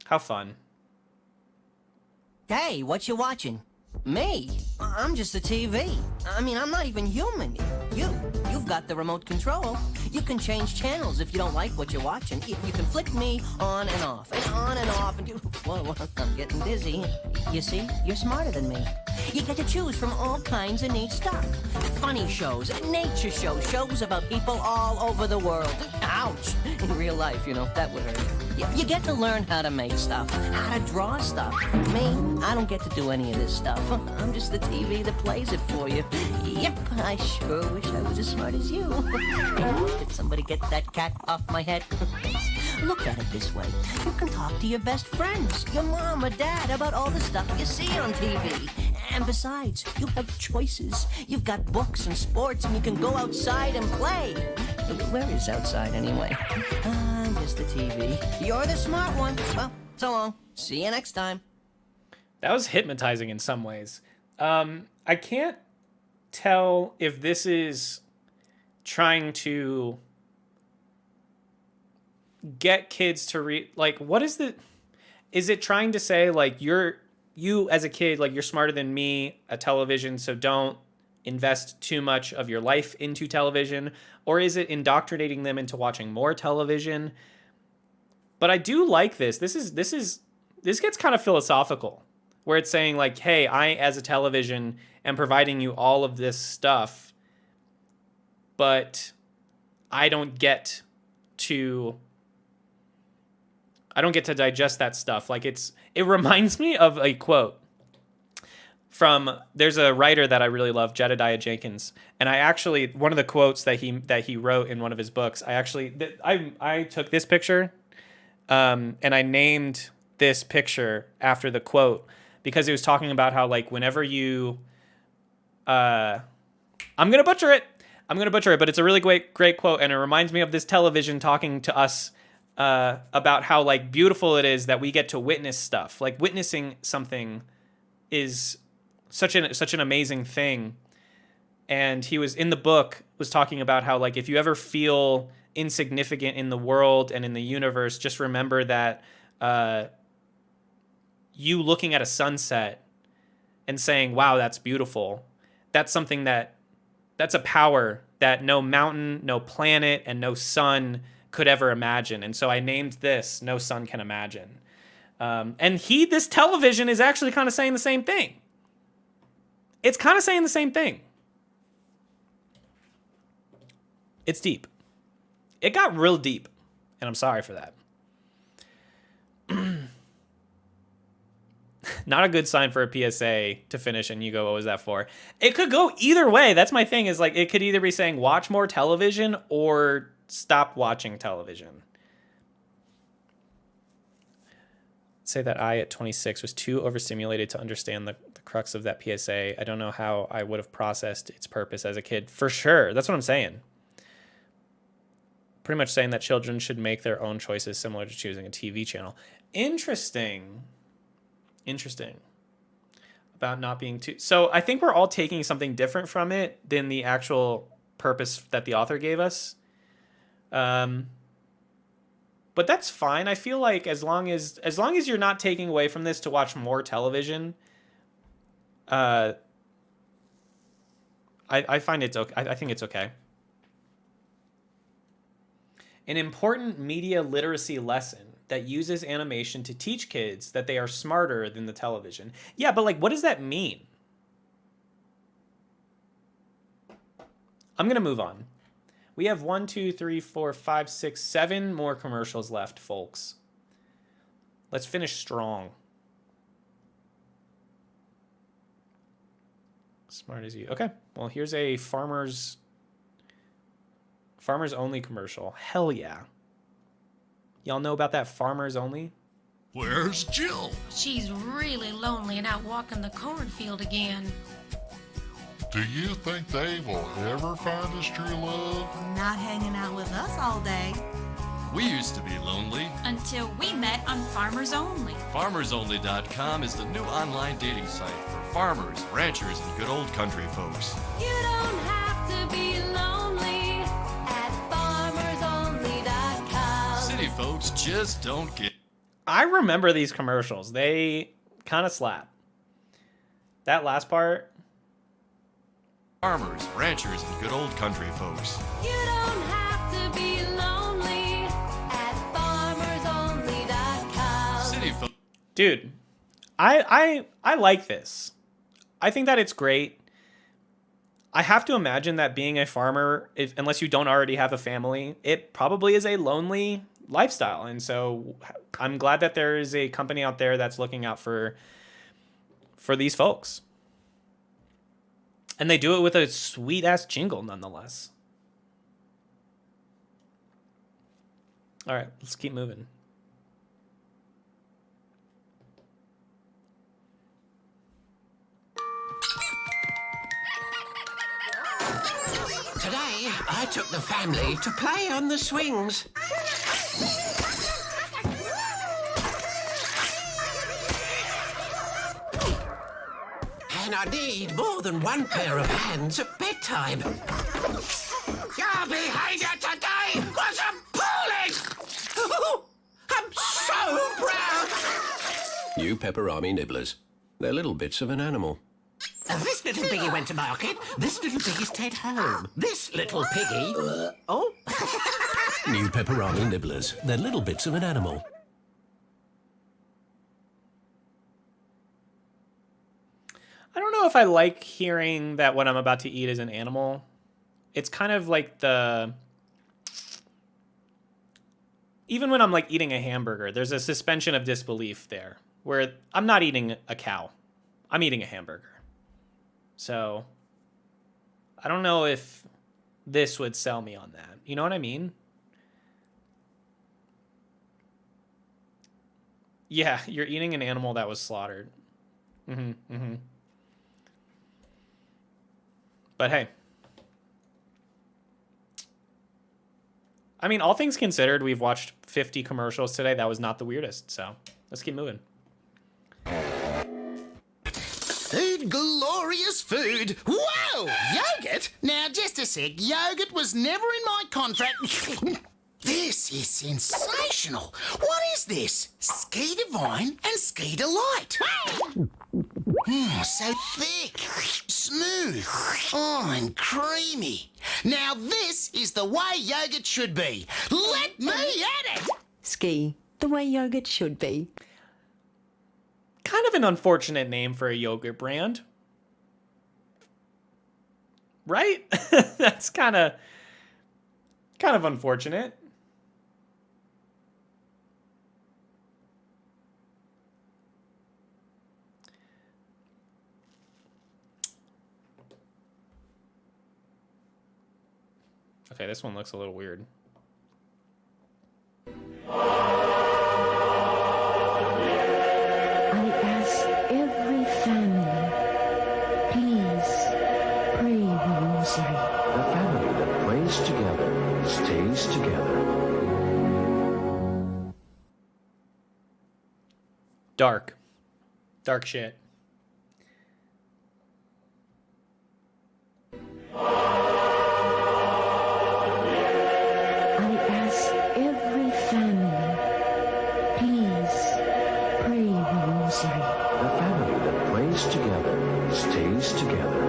How fun. Hey, what you watching? Me? I'm just a TV. I mean, I'm not even human. You've got the remote control. You can change channels if you don't like what you're watching. You can flick me on and off, and on and off, and whoa, I'm getting dizzy. You see, you're smarter than me. You get to choose from all kinds of neat stuff. Funny shows, nature shows, shows about people all over the world. Ouch! In real life, that would hurt. You get to learn how to make stuff, how to draw stuff. Me, I don't get to do any of this stuff. I'm just the TV that plays it for you. Yep, I sure wish I was as smart as you. Did somebody get that cat off my head? Look at it this way. You can talk to your best friends, your mom or dad, about all the stuff you see on TV. And besides, you have choices. You've got books and sports, and you can go outside and play. Where is outside anyway? I'm just the TV. You're the smart one. Well, so long. See you next time. That was hypnotizing in some ways. I can't tell if this is trying to get kids to read. Like, what is the... Is it trying to say, like, you as a kid, like, you're smarter than me at television, so don't invest too much of your life into television? Or is it indoctrinating them into watching more television? But I do like this. This gets kind of philosophical, where it's saying, like, hey, I as a television am providing you all of this stuff, but I don't get to digest that stuff. Like, it reminds me of a quote from, there's a writer that I really love, Jedediah Jenkins, and I actually, one of the quotes that he wrote in one of his books, I took this picture, and I named this picture after the quote, because he was talking about how, like, whenever you, I'm gonna butcher it, but it's a really great quote, and it reminds me of this television talking to us about how, like, beautiful it is that we get to witness stuff. Like, witnessing something is such an amazing thing. And he was in the book was talking about how, like, if you ever feel insignificant in the world and in the universe, just remember that you looking at a sunset and saying, wow, that's beautiful, that's something that's a power that no mountain, no planet, and no sun could ever imagine. And so I named this No Son Can Imagine. And this television is actually kind of saying the same thing. It's kind of saying the same thing. It's deep. It got real deep, and I'm sorry for that. Not a good sign for a PSA to finish and you go, what was that for? It could go either way. That's my thing, is like, it could either be saying watch more television or stop watching television. Say that I, at 26, was too overstimulated to understand the crux of that PSA. I don't know how I would have processed its purpose as a kid. For sure. That's what I'm saying. Pretty much saying that children should make their own choices, similar to choosing a TV channel. Interesting. About not being too... So I think we're all taking something different from it than the actual purpose that the author gave us. But that's fine. I feel like as long as you're not taking away from this to watch more television, I find it's okay. I think it's okay. An important media literacy lesson that uses animation to teach kids that they are smarter than the television. Yeah, but like, what does that mean? I'm gonna move on. We have 1, 2, 3, 4, 5, 6, 7 more commercials left, folks. Let's finish strong. Smart as you. Okay, well, here's a farmers only commercial. Hell yeah. Y'all know about that farmers only? Where's Jill? She's really lonely and out walking the cornfield again. Do you think they will ever find us true love? Not hanging out with us all day. We used to be lonely. Until we met on Farmers Only. FarmersOnly.com is the new online dating site for farmers, ranchers, and good old country folks. You don't have to be lonely at FarmersOnly.com. City folks just don't get... I remember these commercials. They kind of slap. That last part... Farmers, ranchers, and good old country folks. You don't have to be lonely at FarmersOnly.com. City folks... Dude, I like this. I think that it's great. I have to imagine that being a farmer, unless you don't already have a family, it probably is a lonely lifestyle. And so I'm glad that there is a company out there that's looking out for these folks. And they do it with a sweet-ass jingle, nonetheless. All right, let's keep moving. Today, I took the family to play on the swings. And I need more than one pair of hands at bedtime. Your behavior today was appalling! I'm so proud! New Pepperami Nibblers. They're little bits of an animal. This little piggy went to market. This little piggy stayed home. This little piggy... Oh? New Pepperami Nibblers. They're little bits of an animal. I don't know if I like hearing that what I'm about to eat is an animal. It's kind of like even when I'm like eating a hamburger, there's a suspension of disbelief there where I'm not eating a cow. I'm eating a hamburger. So I don't know if this would sell me on that. You know what I mean? Yeah, you're eating an animal that was slaughtered. But hey, I mean, all things considered, we've watched 50 commercials today. That was not the weirdest. So let's keep moving. Food, glorious food. Whoa, yogurt? Now, just a sec. Yogurt was never in my contract. This is sensational. What is this? Ski Divine and Ski Delight. So thick, smooth, and creamy. Now this is the way yogurt should be. Let Get me at it! Ski, the way yogurt should be. Kind of an unfortunate name for a yogurt brand. Right? That's kind of unfortunate. Okay, this one looks a little weird. I ask every family, please pray the rosary. A family that prays together, stays together. Dark. Dark shit. I ask every family, please pray the rosary. A family that prays together, stays together.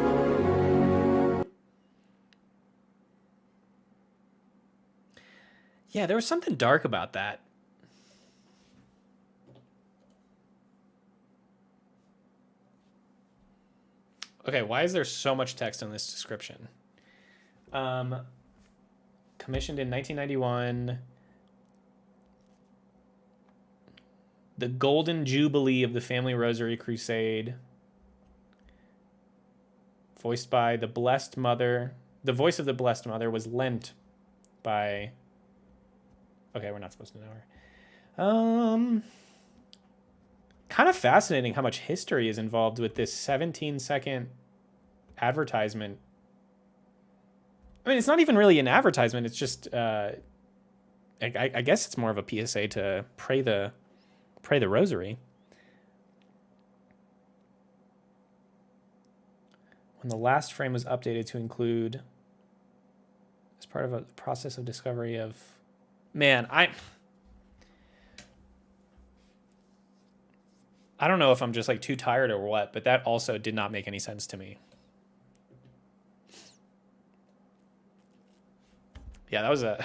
Yeah, there was something dark about that. Okay, why is there so much text in this description? Commissioned in 1991. The Golden Jubilee of the Family Rosary Crusade. Voiced by the Blessed Mother. The voice of the Blessed Mother was lent by... Okay, we're not supposed to know her. Kind of fascinating how much history is involved with this 17-second advertisement. I mean, it's not even really an advertisement. It's just, I guess it's more of a PSA to pray the rosary. When the last frame was updated to include, as part of a process of discovery of, man, I don't know if I'm just like too tired or what, but that also did not make any sense to me. Yeah, that was a...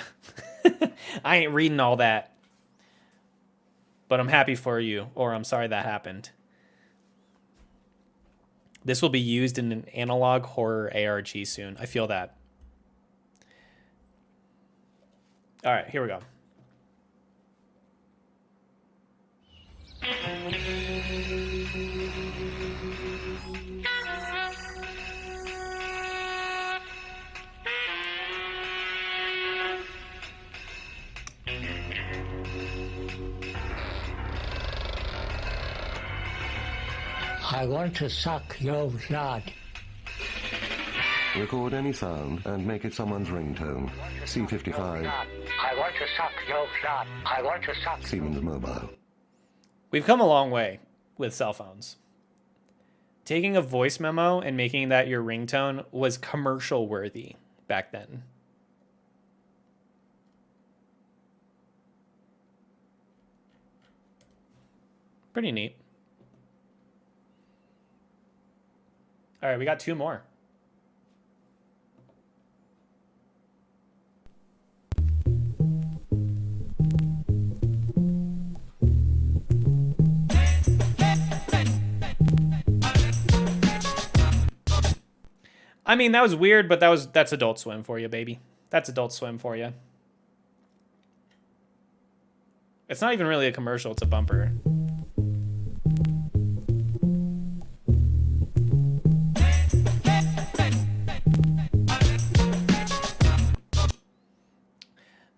I ain't reading all that. But I'm happy for you, or I'm sorry that happened. This will be used in an analog horror ARG soon. I feel that. All right, here we go. I want to suck your blood. Record any sound and make it someone's ringtone. C55. I want to suck your blood. I want to suck. Siemens Mobile. We've come a long way with cell phones. Taking a voice memo and making that your ringtone was commercial worthy back then. Pretty neat. All right, we got two more. I mean, that was weird, but that's Adult Swim for you, baby. That's Adult Swim for you. It's not even really a commercial, it's a bumper.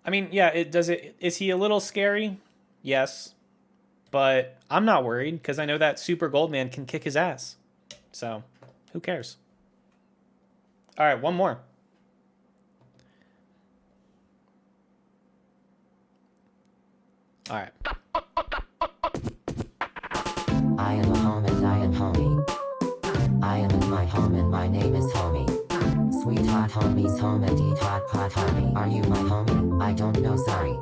I mean, yeah, is he a little scary? Yes. But I'm not worried because I know that Super Goldman can kick his ass. So, who cares? All right, one more. All right. I am a home and I am homie. I am in my home and my name is homie. Sweet hot homies home and eat hot pot homie. Are you my homie? I don't know, sorry.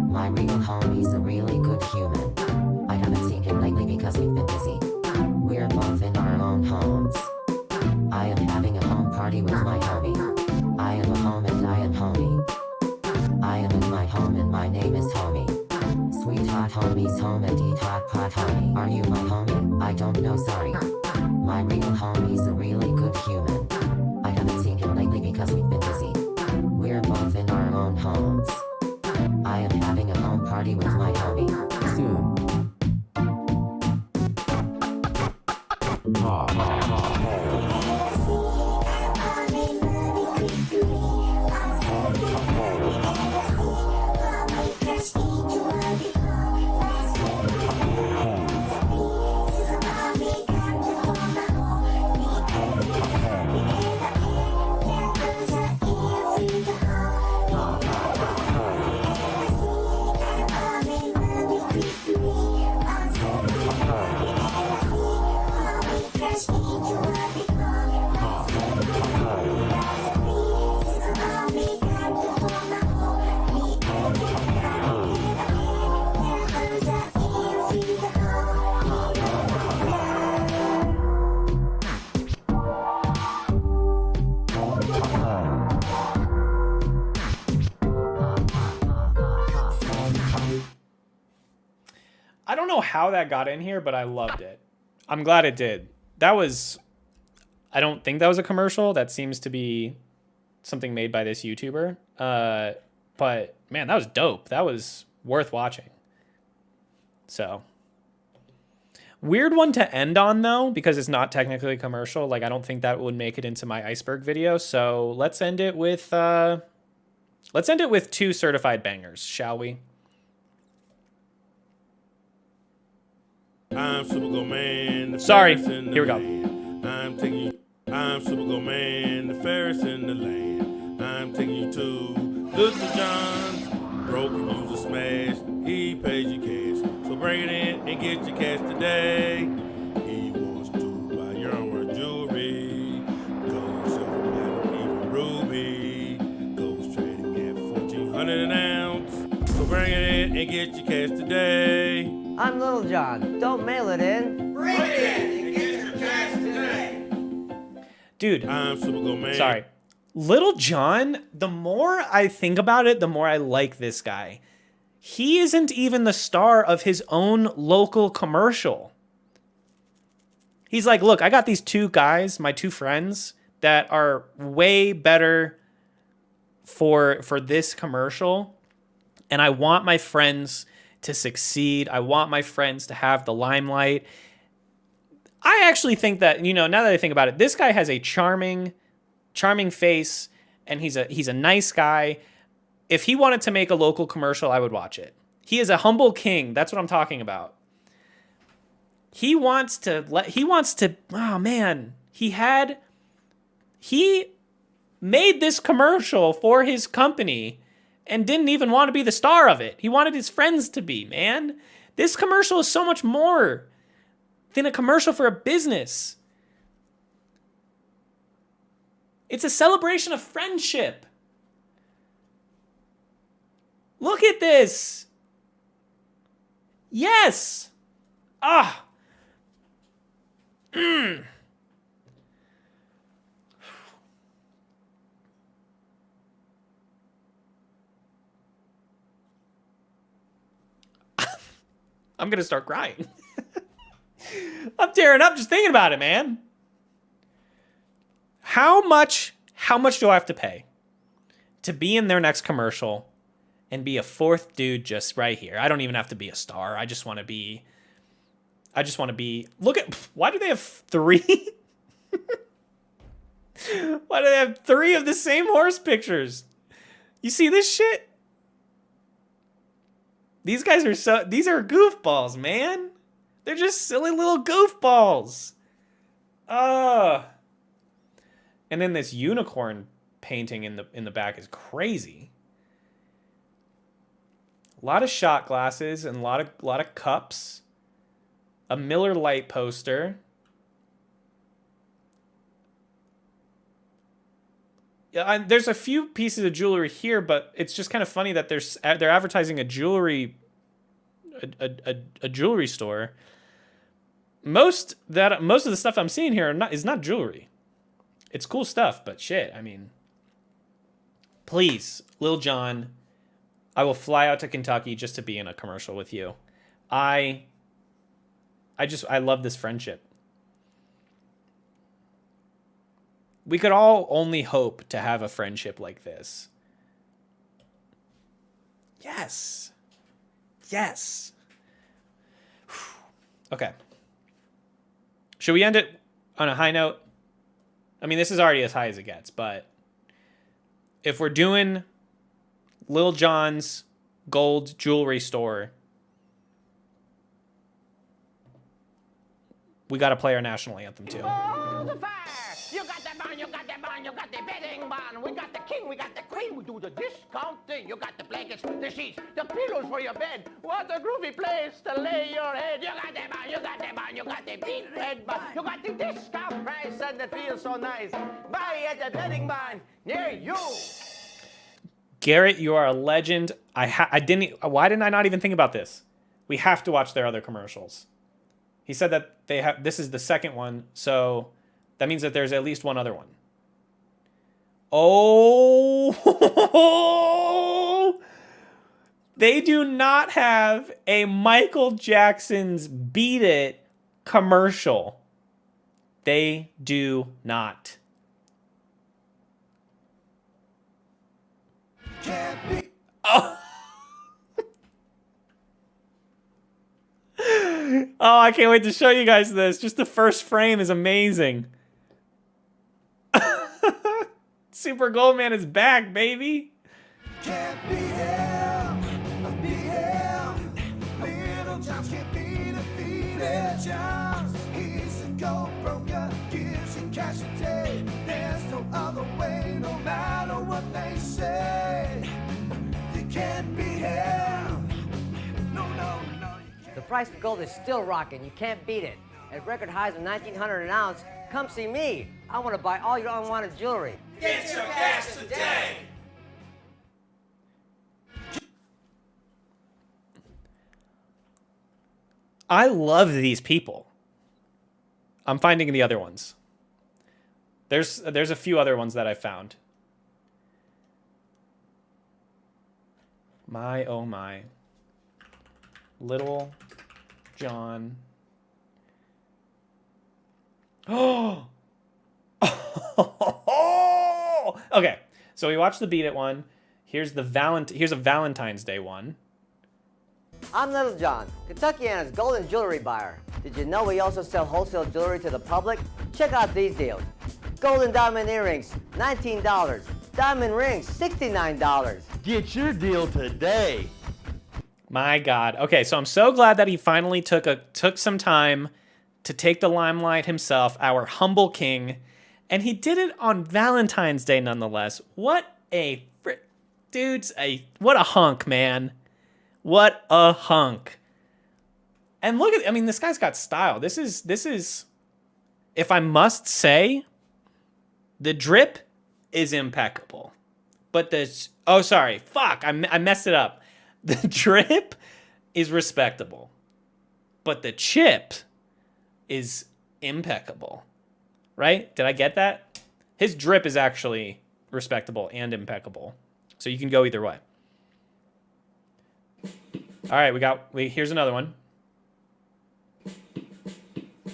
My real homie's a really good human. I haven't seen him lately because we've been busy. We're both in our own homes. I am having a home party with my homie. I am a home and I am homie. I am in my home and My name is Homie. Sweet hot homies home and eat hot pot homie. Are you my homie? I don't know, sorry. My real homie's a really good human. I haven't seen him lately because we've been busy. We're both in our own homes. I am having a home party with my homie. I don't know how that got in here, but I loved it. I'm glad it did. That was, I don't think that was a commercial. That seems to be something made by this YouTuber. But man, that was dope. That was worth watching. So weird one to end on though, because it's not technically a commercial. Like I don't think that would make it into my iceberg video. So let's end it with 2 certified bangers, shall we? I'm Super Man. The Sorry. Here we go. I'm Super Man, the fairest in the land. I'm taking you to Little John's. Broken user smash. He pays you cash. So bring it in and get your cash today. He wants to buy your armor jewelry. Gold, silver, platinum, even ruby. Gold's trading at $1,400 an ounce. So bring it in and get your cash today. I'm Little John. Don't mail it in. Bring it in and get your cash today. Dude, I'm Super Man. Sorry. Little John, the more I think about it, the more I like this guy. He isn't even the star of his own local commercial. He's like, look, I got these 2 guys, my 2 friends, that are way better for this commercial. And I want my friends to succeed. I want my friends to have the limelight. I actually think that, you know, now that I think about it, this guy has a charming face, and he's a nice guy. If he wanted to make a local commercial, I would watch it. He is a humble king. That's what I'm talking about. He oh man, he made this commercial for his company and didn't even want to be the star of it. He wanted his friends to be, man. This commercial is so much more than a commercial for a business. It's a celebration of friendship. Look at this. Yes. Ah. I'm going to start crying. I'm tearing up just thinking about it, man. How much do I have to pay to be in their next commercial and be a 4th dude just right here? I don't even have to be a star. I just want to be, look at, why do they have 3? Why do they have 3 of the same horse pictures? You see this shit? These guys are these are goofballs, man. They're just silly little goofballs. And then this unicorn painting in the back is crazy. A lot of shot glasses and a lot of cups. A Miller Lite poster. Yeah, there's a few pieces of jewelry here, but it's just kind of funny that they're advertising a jewelry store. Most of the stuff I'm seeing here is not jewelry. It's cool stuff, but shit, I mean, please, Lil Jon, I will fly out to Kentucky just to be in a commercial with you. I love this friendship. We could all only hope to have a friendship like this. Yes. Yes. Okay. Should we end it on a high note? I mean, this is already as high as it gets, but if we're doing Lil Jon's gold jewelry store, we got to play our national anthem too. Oh, the fire! You got the bond, you got the bond, you got the bedding bond. We got the king, we got the queen. We do the discount thing. You got the blankets, the sheets, the pillows for your bed. What a groovy place to lay your head. You got the bond, you got the bond, you got the big red bond. You got the discount price and it feels so nice. Buy at the bedding bond near you. Garrett, you are a legend. Why didn't I not even think about this? We have to watch their other commercials. He said that this is the second one, so that means that there's at least one other one. Oh, they do not have a Michael Jackson's Beat It commercial. They do not. Oh. Oh, I can't wait to show you guys this. Just the first frame is amazing. Super Goldman is back, baby. Can't be held, be held. Little Johns can't be defeated. Johns, he's a gold broker, gives you cash today. There's no other way, no matter what they say. You can't be held. No, no, no. The price of gold is still rocking. You can't beat it. At record highs of $1,900 an ounce, come see me. I want to buy all your unwanted jewelry. Get your cash today. I love these people. I'm finding the other ones. There's a few other ones that I found. My, oh my. Little John. Oh! Okay, so we watched the Beat It one. Here's a Valentine's Day one. I'm Little John, Kentuckiana's golden jewelry buyer. Did you know we also sell wholesale jewelry to the public? Check out these deals. Golden diamond earrings, $19. Diamond rings, $69. Get your deal today. My God. Okay, so I'm so glad that he finally took some time to take the limelight himself, our humble king, and he did it on Valentine's Day nonetheless. What a what a hunk, man. What a hunk. And look at, I mean, this guy's got style. This is, if I must say, the drip is impeccable. But I messed it up. The drip is respectable. But the chip is impeccable. Right? Did I get that? His drip is actually respectable and impeccable. So you can go either way. All right, here's another one.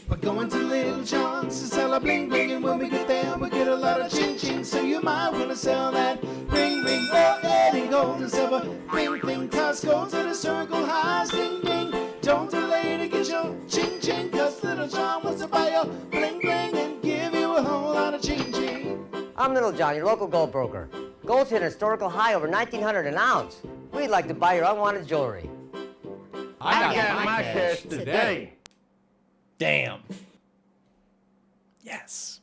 We're going to Little John's to sell a bling bling, and when we get there, we get a lot of ching ching. So you might want to sell that ring ring or any gold and silver bling bling. Costco to the Circle Highs, ding ding. Don't delay to get your ching ching, 'cause Little John wants to buy your bling bling and give you a whole lot of ching ching. I'm Little John, your local gold broker. Gold's hit a historical high over $1,900 an ounce. We'd like to buy your unwanted jewelry. I got my cash today. Damn. Yes.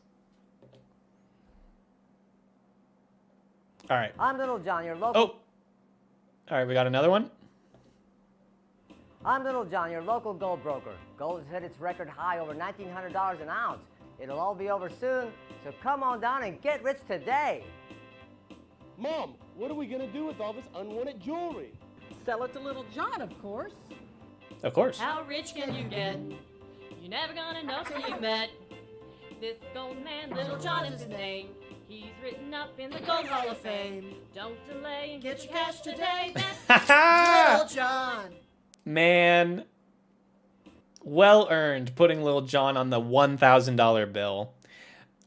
All right. I'm Little John, your local... Oh. All right, we got another one. I'm Little John, your local gold broker. Gold has hit its record high over $1,900 an ounce. It'll all be over soon, so come on down and get rich today. Mom, what are we going to do with all this unwanted jewelry? Sell it to Little John, of course. Of course. How rich can you get? You're never gonna know till you've met this gold man. Little John is his name. He's written up in the Gold Hall of Fame. Don't delay and get your cash today. Little John. Man, well earned putting Lil Jon on the $1,000 bill.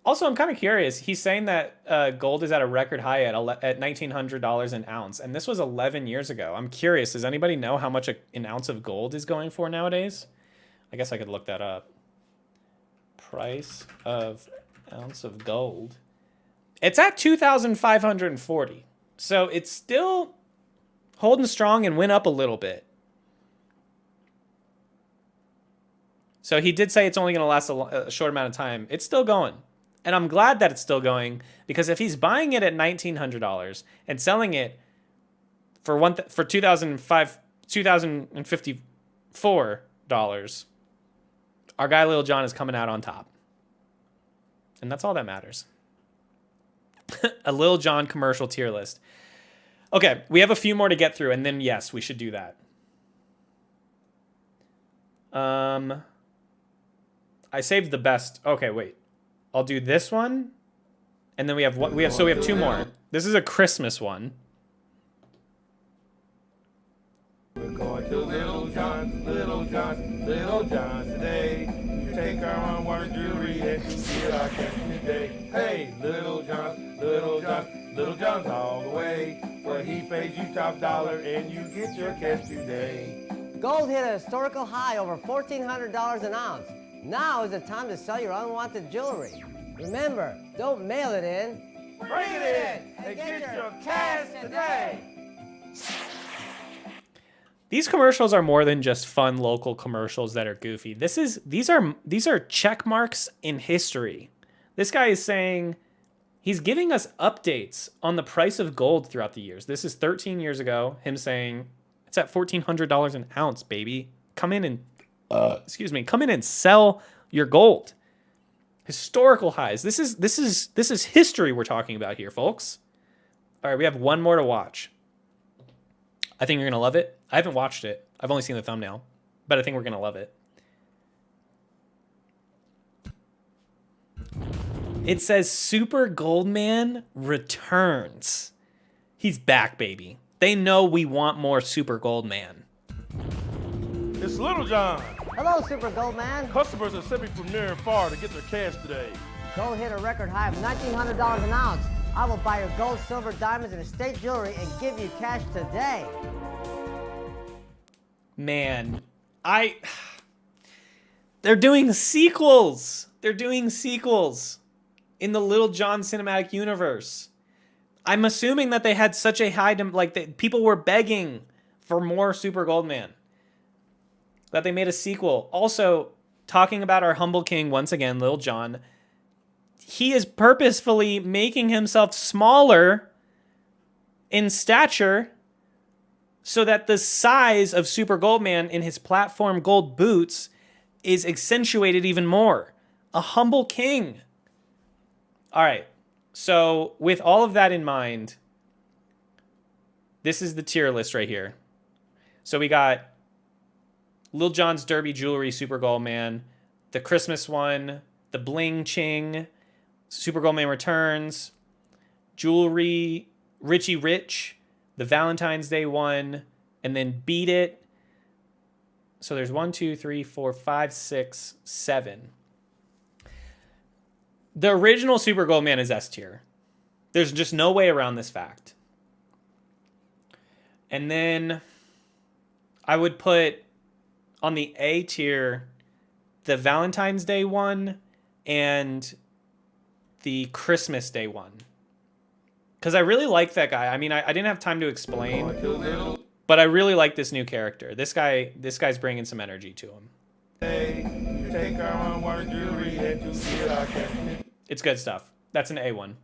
Also, I'm kind of curious. He's saying that gold is at a record high at $1,900 an ounce, and this was 11 years ago. I'm curious. Does anybody know how much an ounce of gold is going for nowadays? I guess I could look that up. Price of ounce of gold. It's at $2,540. So it's still holding strong and went up a little bit. So he did say it's only going to last a short amount of time. It's still going. And I'm glad that it's still going, because if he's buying it at $1,900 and selling it for $2,054, our guy Lil Jon is coming out on top. And that's all that matters. A Lil Jon commercial tier list. Okay, we have a few more to get through, and then yes, we should do that. I saved the best. Okay, wait. I'll do this one, and then we have what we have. So we have two more. This is a Christmas one. We're going to Little John today. You take our unworn jewelry and you get our cash today. Hey, Little John's all the way. Where he pays you top dollar and you get your cash today. Gold hit a historical high over $1,400 an ounce. Now is the time to sell your unwanted jewelry. Remember, don't mail it in. Bring it in and get your cash today. These commercials are more than just fun local commercials that are goofy. These are check marks in history. This guy is saying he's giving us updates on the price of gold throughout the years. This is 13 years ago. Him saying it's at $1,400 an ounce, baby. Come in and come in and sell your gold. Historical highs. This is history we're talking about here, folks. All right, we have one more to watch. I think you're going to love it. I haven't watched it. I've only seen the thumbnail, but I think we're going to love it. It says Super Goldman returns. He's back, baby. They know we want more Super Goldman. It's Little John. Hello, Super Goldman. Customers are sent me from near and far to get their cash today. Gold hit a record high of $1,900 an ounce. I will buy your gold, silver, diamonds, and estate jewelry and give you cash today. Man, they're doing sequels. They're doing sequels in the Little John cinematic universe. I'm assuming that they had such a high, people were begging for more Super Goldman, that they made a sequel. Also, talking about our humble king once again, Lil Jon, he is purposefully making himself smaller in stature so that the size of Super Goldman in his platform gold boots is accentuated even more. A humble king. All right. So with all of that in mind, this is the tier list right here. So we got Lil Jon's Derby Jewelry Super Goldman, the Christmas one, the Bling Ching, Super Goldman Returns, Jewelry, Richie Rich, the Valentine's Day one, and then Beat It. So there's 1, 2, 3, 4, 5, 6, 7. The original Super Goldman is S tier. There's just no way around this fact. And then I would put on the A tier the Valentine's Day one and the Christmas Day one. Because I really like that guy. I mean, I didn't have time to explain, but I really like this new character. This guy's bringing some energy to him. It's good stuff. That's an A1.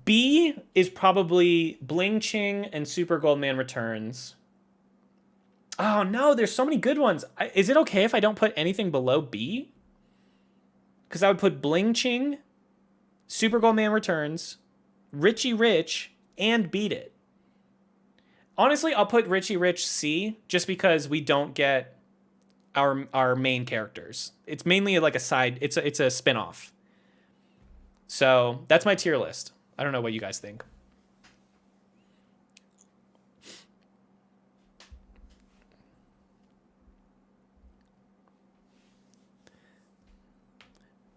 B is probably Bling Ching and Super Goldman Returns. Oh no, there's so many good ones. Is it okay if I don't put anything below B? Because I would put Bling Ching, Super Goldman Returns, Richie Rich, and Beat It. Honestly, I'll put Richie Rich C just because we don't get our main characters. It's mainly like a side. It's a spinoff. So that's my tier list. I don't know what you guys think.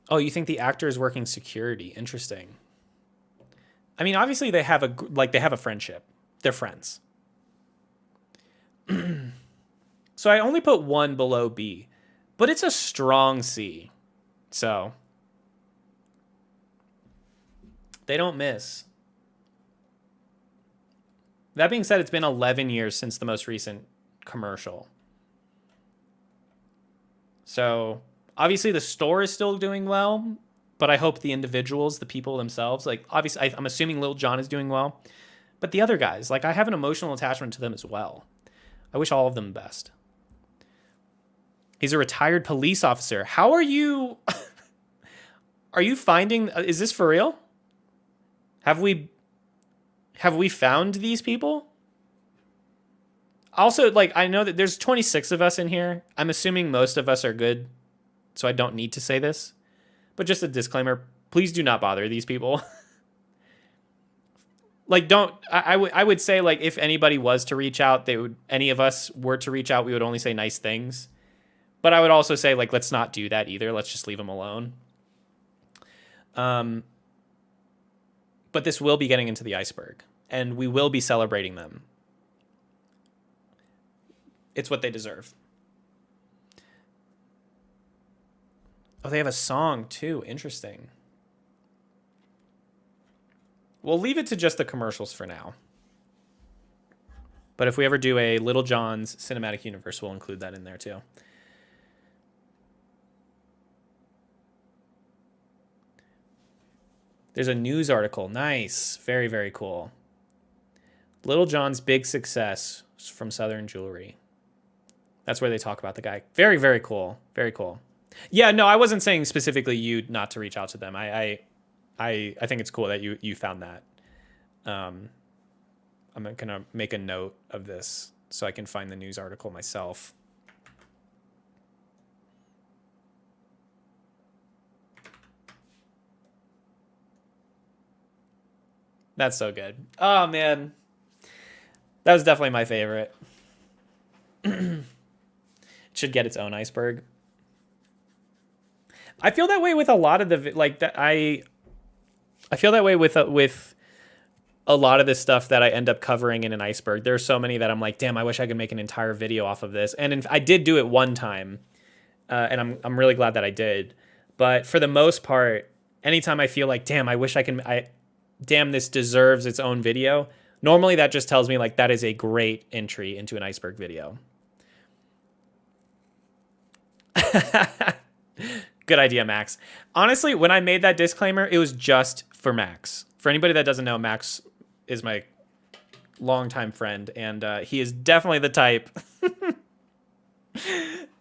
Oh, you think the actor is working security? Interesting. I mean, obviously they have a friendship. They're friends. So I only put one below B, but it's a strong C. So they don't miss. That being said, it's been 11 years since the most recent commercial. So obviously the store is still doing well, but I hope the individuals, the people themselves, like obviously I'm assuming Lil Jon is doing well, but the other guys, like I have an emotional attachment to them as well. I wish all of them the best. He's a retired police officer. How are you? Are you finding? Is this for real? Have we found these people? Also, like I know that there's 26 of us in here. I'm assuming most of us are good, so I don't need to say this. But just a disclaimer: please do not bother these people. Like, don't. I would say like if anybody was to reach out, any of us were to reach out, we would only say nice things. But I would also say, like, let's not do that either. Let's just leave them alone. But this will be getting into the iceberg, and we will be celebrating them. It's what they deserve. Oh, they have a song, too. Interesting. We'll leave it to just the commercials for now. But if we ever do a Little John's cinematic universe, we'll include that in there, too. There's a news article. Nice. Very, very cool. Little John's big success from Southern Jewelry. That's where they talk about the guy. Very, very cool. Very cool. Yeah, no, I wasn't saying specifically you not to reach out to them. I think it's cool that you found that. I'm going to make a note of this so I can find the news article myself. That's so good. Oh, man. That was definitely my favorite. It should get its own iceberg. I feel that way with a lot of the... Like, that I feel that way with a lot of the stuff that I end up covering in an iceberg. There are so many that I'm like, damn, I wish I could make an entire video off of this. And I did do it one time. And I'm really glad that I did. But for the most part, anytime I feel like, damn, I wish I can... damn, this deserves its own video. Normally that just tells me like that is a great entry into an iceberg video. Good idea, Max. Honestly, when I made that disclaimer, it was just for Max. For anybody that doesn't know, Max is my longtime friend, and he is definitely the type.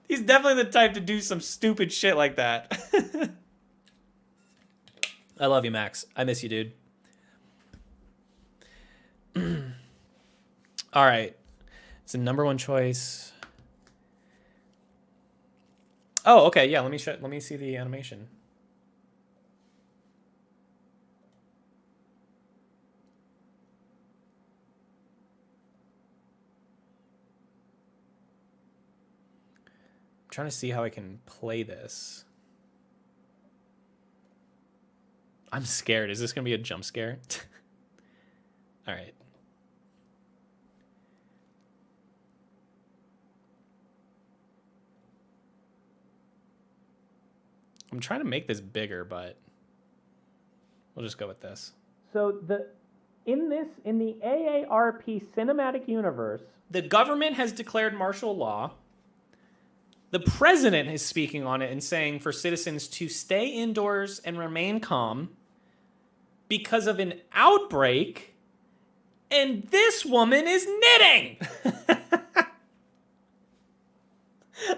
He's definitely the type to do some stupid shit like that. I love you, Max. I miss you, dude. All right. It's the number one choice. Oh, okay. Yeah, let me see the animation. I'm trying to see how I can play this. I'm scared. Is this going to be a jump scare? All right. I'm trying to make this bigger, but we'll just go with this. So in the AARP cinematic universe, the government has declared martial law. The president is speaking on it and saying for citizens to stay indoors and remain calm because of an outbreak, and this woman is knitting.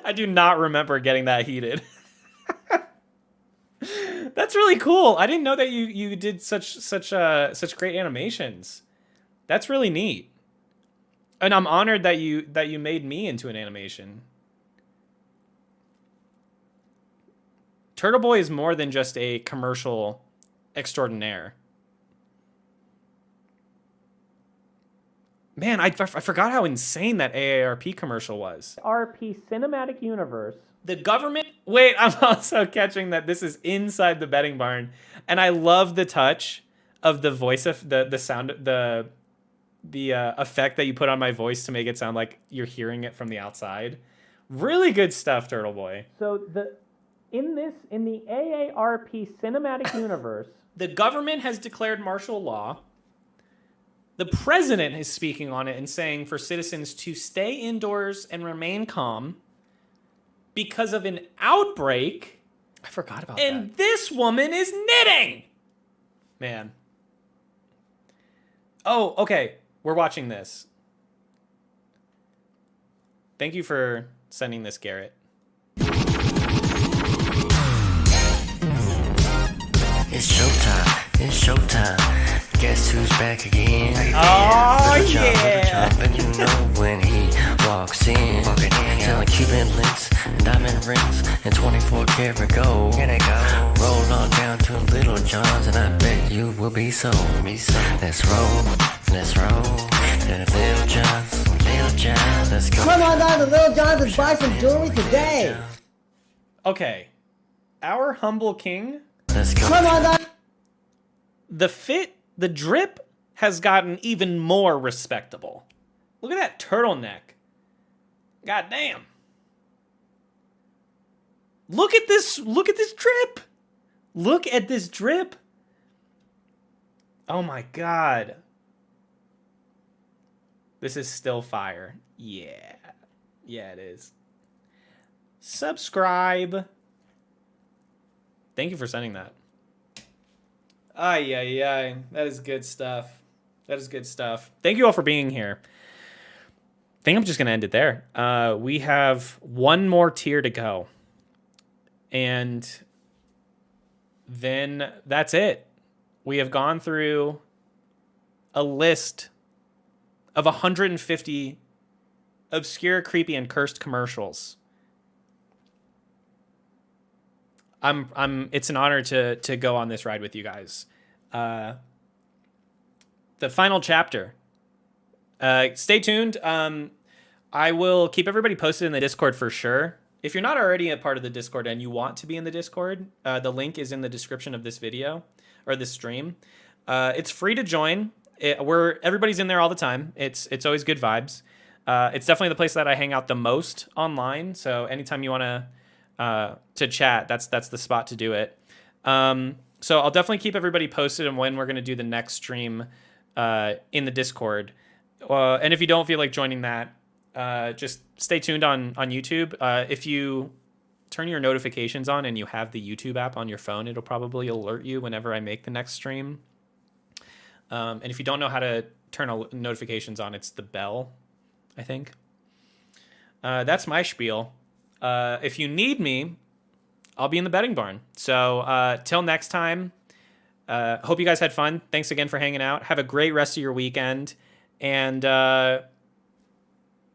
I do not remember getting that heated. That's really cool. I didn't know that you did such great animations. That's really neat. And I'm honored that you made me into an animation. Turtle Boy is more than just a commercial extraordinaire. Man, I forgot how insane that AARP commercial was. RP Cinematic Universe. The government... Wait, I'm also catching that this is inside the betting barn. And I love the touch of the voice of the sound, the effect that you put on my voice to make it sound like you're hearing it from the outside. Really good stuff, Turtle Boy. So in the AARP Cinematic Universe, the government has declared martial law. The president is speaking on it and saying for citizens to stay indoors and remain calm because of an outbreak. I forgot about that. And this woman is knitting. Man. Oh, okay. We're watching this. Thank you for sending this, Garrett. It's showtime. It's showtime. Guess who's back again? Oh, Little John, yeah. Little John, and you know when he walks in. Selling Cuban links and diamond rings and 24 karat gold. Roll on down to Little John's and I bet you will be sold. Let's roll. Let's roll. Little John's. Little John's. Let's go. Come on down to Little John's and buy some jewelry today. Okay. Our humble king. Let's go. Come on down. The drip has gotten even more respectable. Look at that turtleneck. God damn. Look at this drip. Look at this drip. Oh my God. This is still fire. Yeah. Yeah, it is. Subscribe. Thank you for sending that. Ay, ay, ay. That is good stuff. That is good stuff. Thank you all for being here. I think I'm just going to end it there. We have one more tier to go. And then that's it. We have gone through a list of 150 obscure, creepy, and cursed commercials. It's an honor to go on this ride with you guys. The final chapter. Stay tuned. I will keep everybody posted in the Discord for sure. If you're not already a part of the Discord and you want to be in the Discord, the link is in the description of this video or this stream. It's free to join. Everybody's in there all the time. It's always good vibes. It's definitely the place that I hang out the most online. So anytime you want to chat, that's the spot to do it. So I'll definitely keep everybody posted on when we're going to do the next stream in the Discord. And if you don't feel like joining that, just stay tuned on YouTube. If you turn your notifications on and you have the YouTube app on your phone, it'll probably alert you whenever I make the next stream. And if you don't know how to turn notifications on, it's the bell, I think. That's my spiel. If you need me, I'll be in the betting barn. So till next time, hope you guys had fun. Thanks again for hanging out. Have a great rest of your weekend. And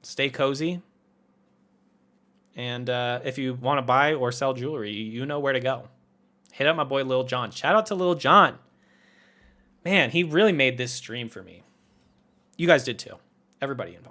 stay cozy. And if you want to buy or sell jewelry, you know where to go. Hit up my boy Lil John. Shout out to Lil John. Man, he really made this stream for me. You guys did too. Everybody involved.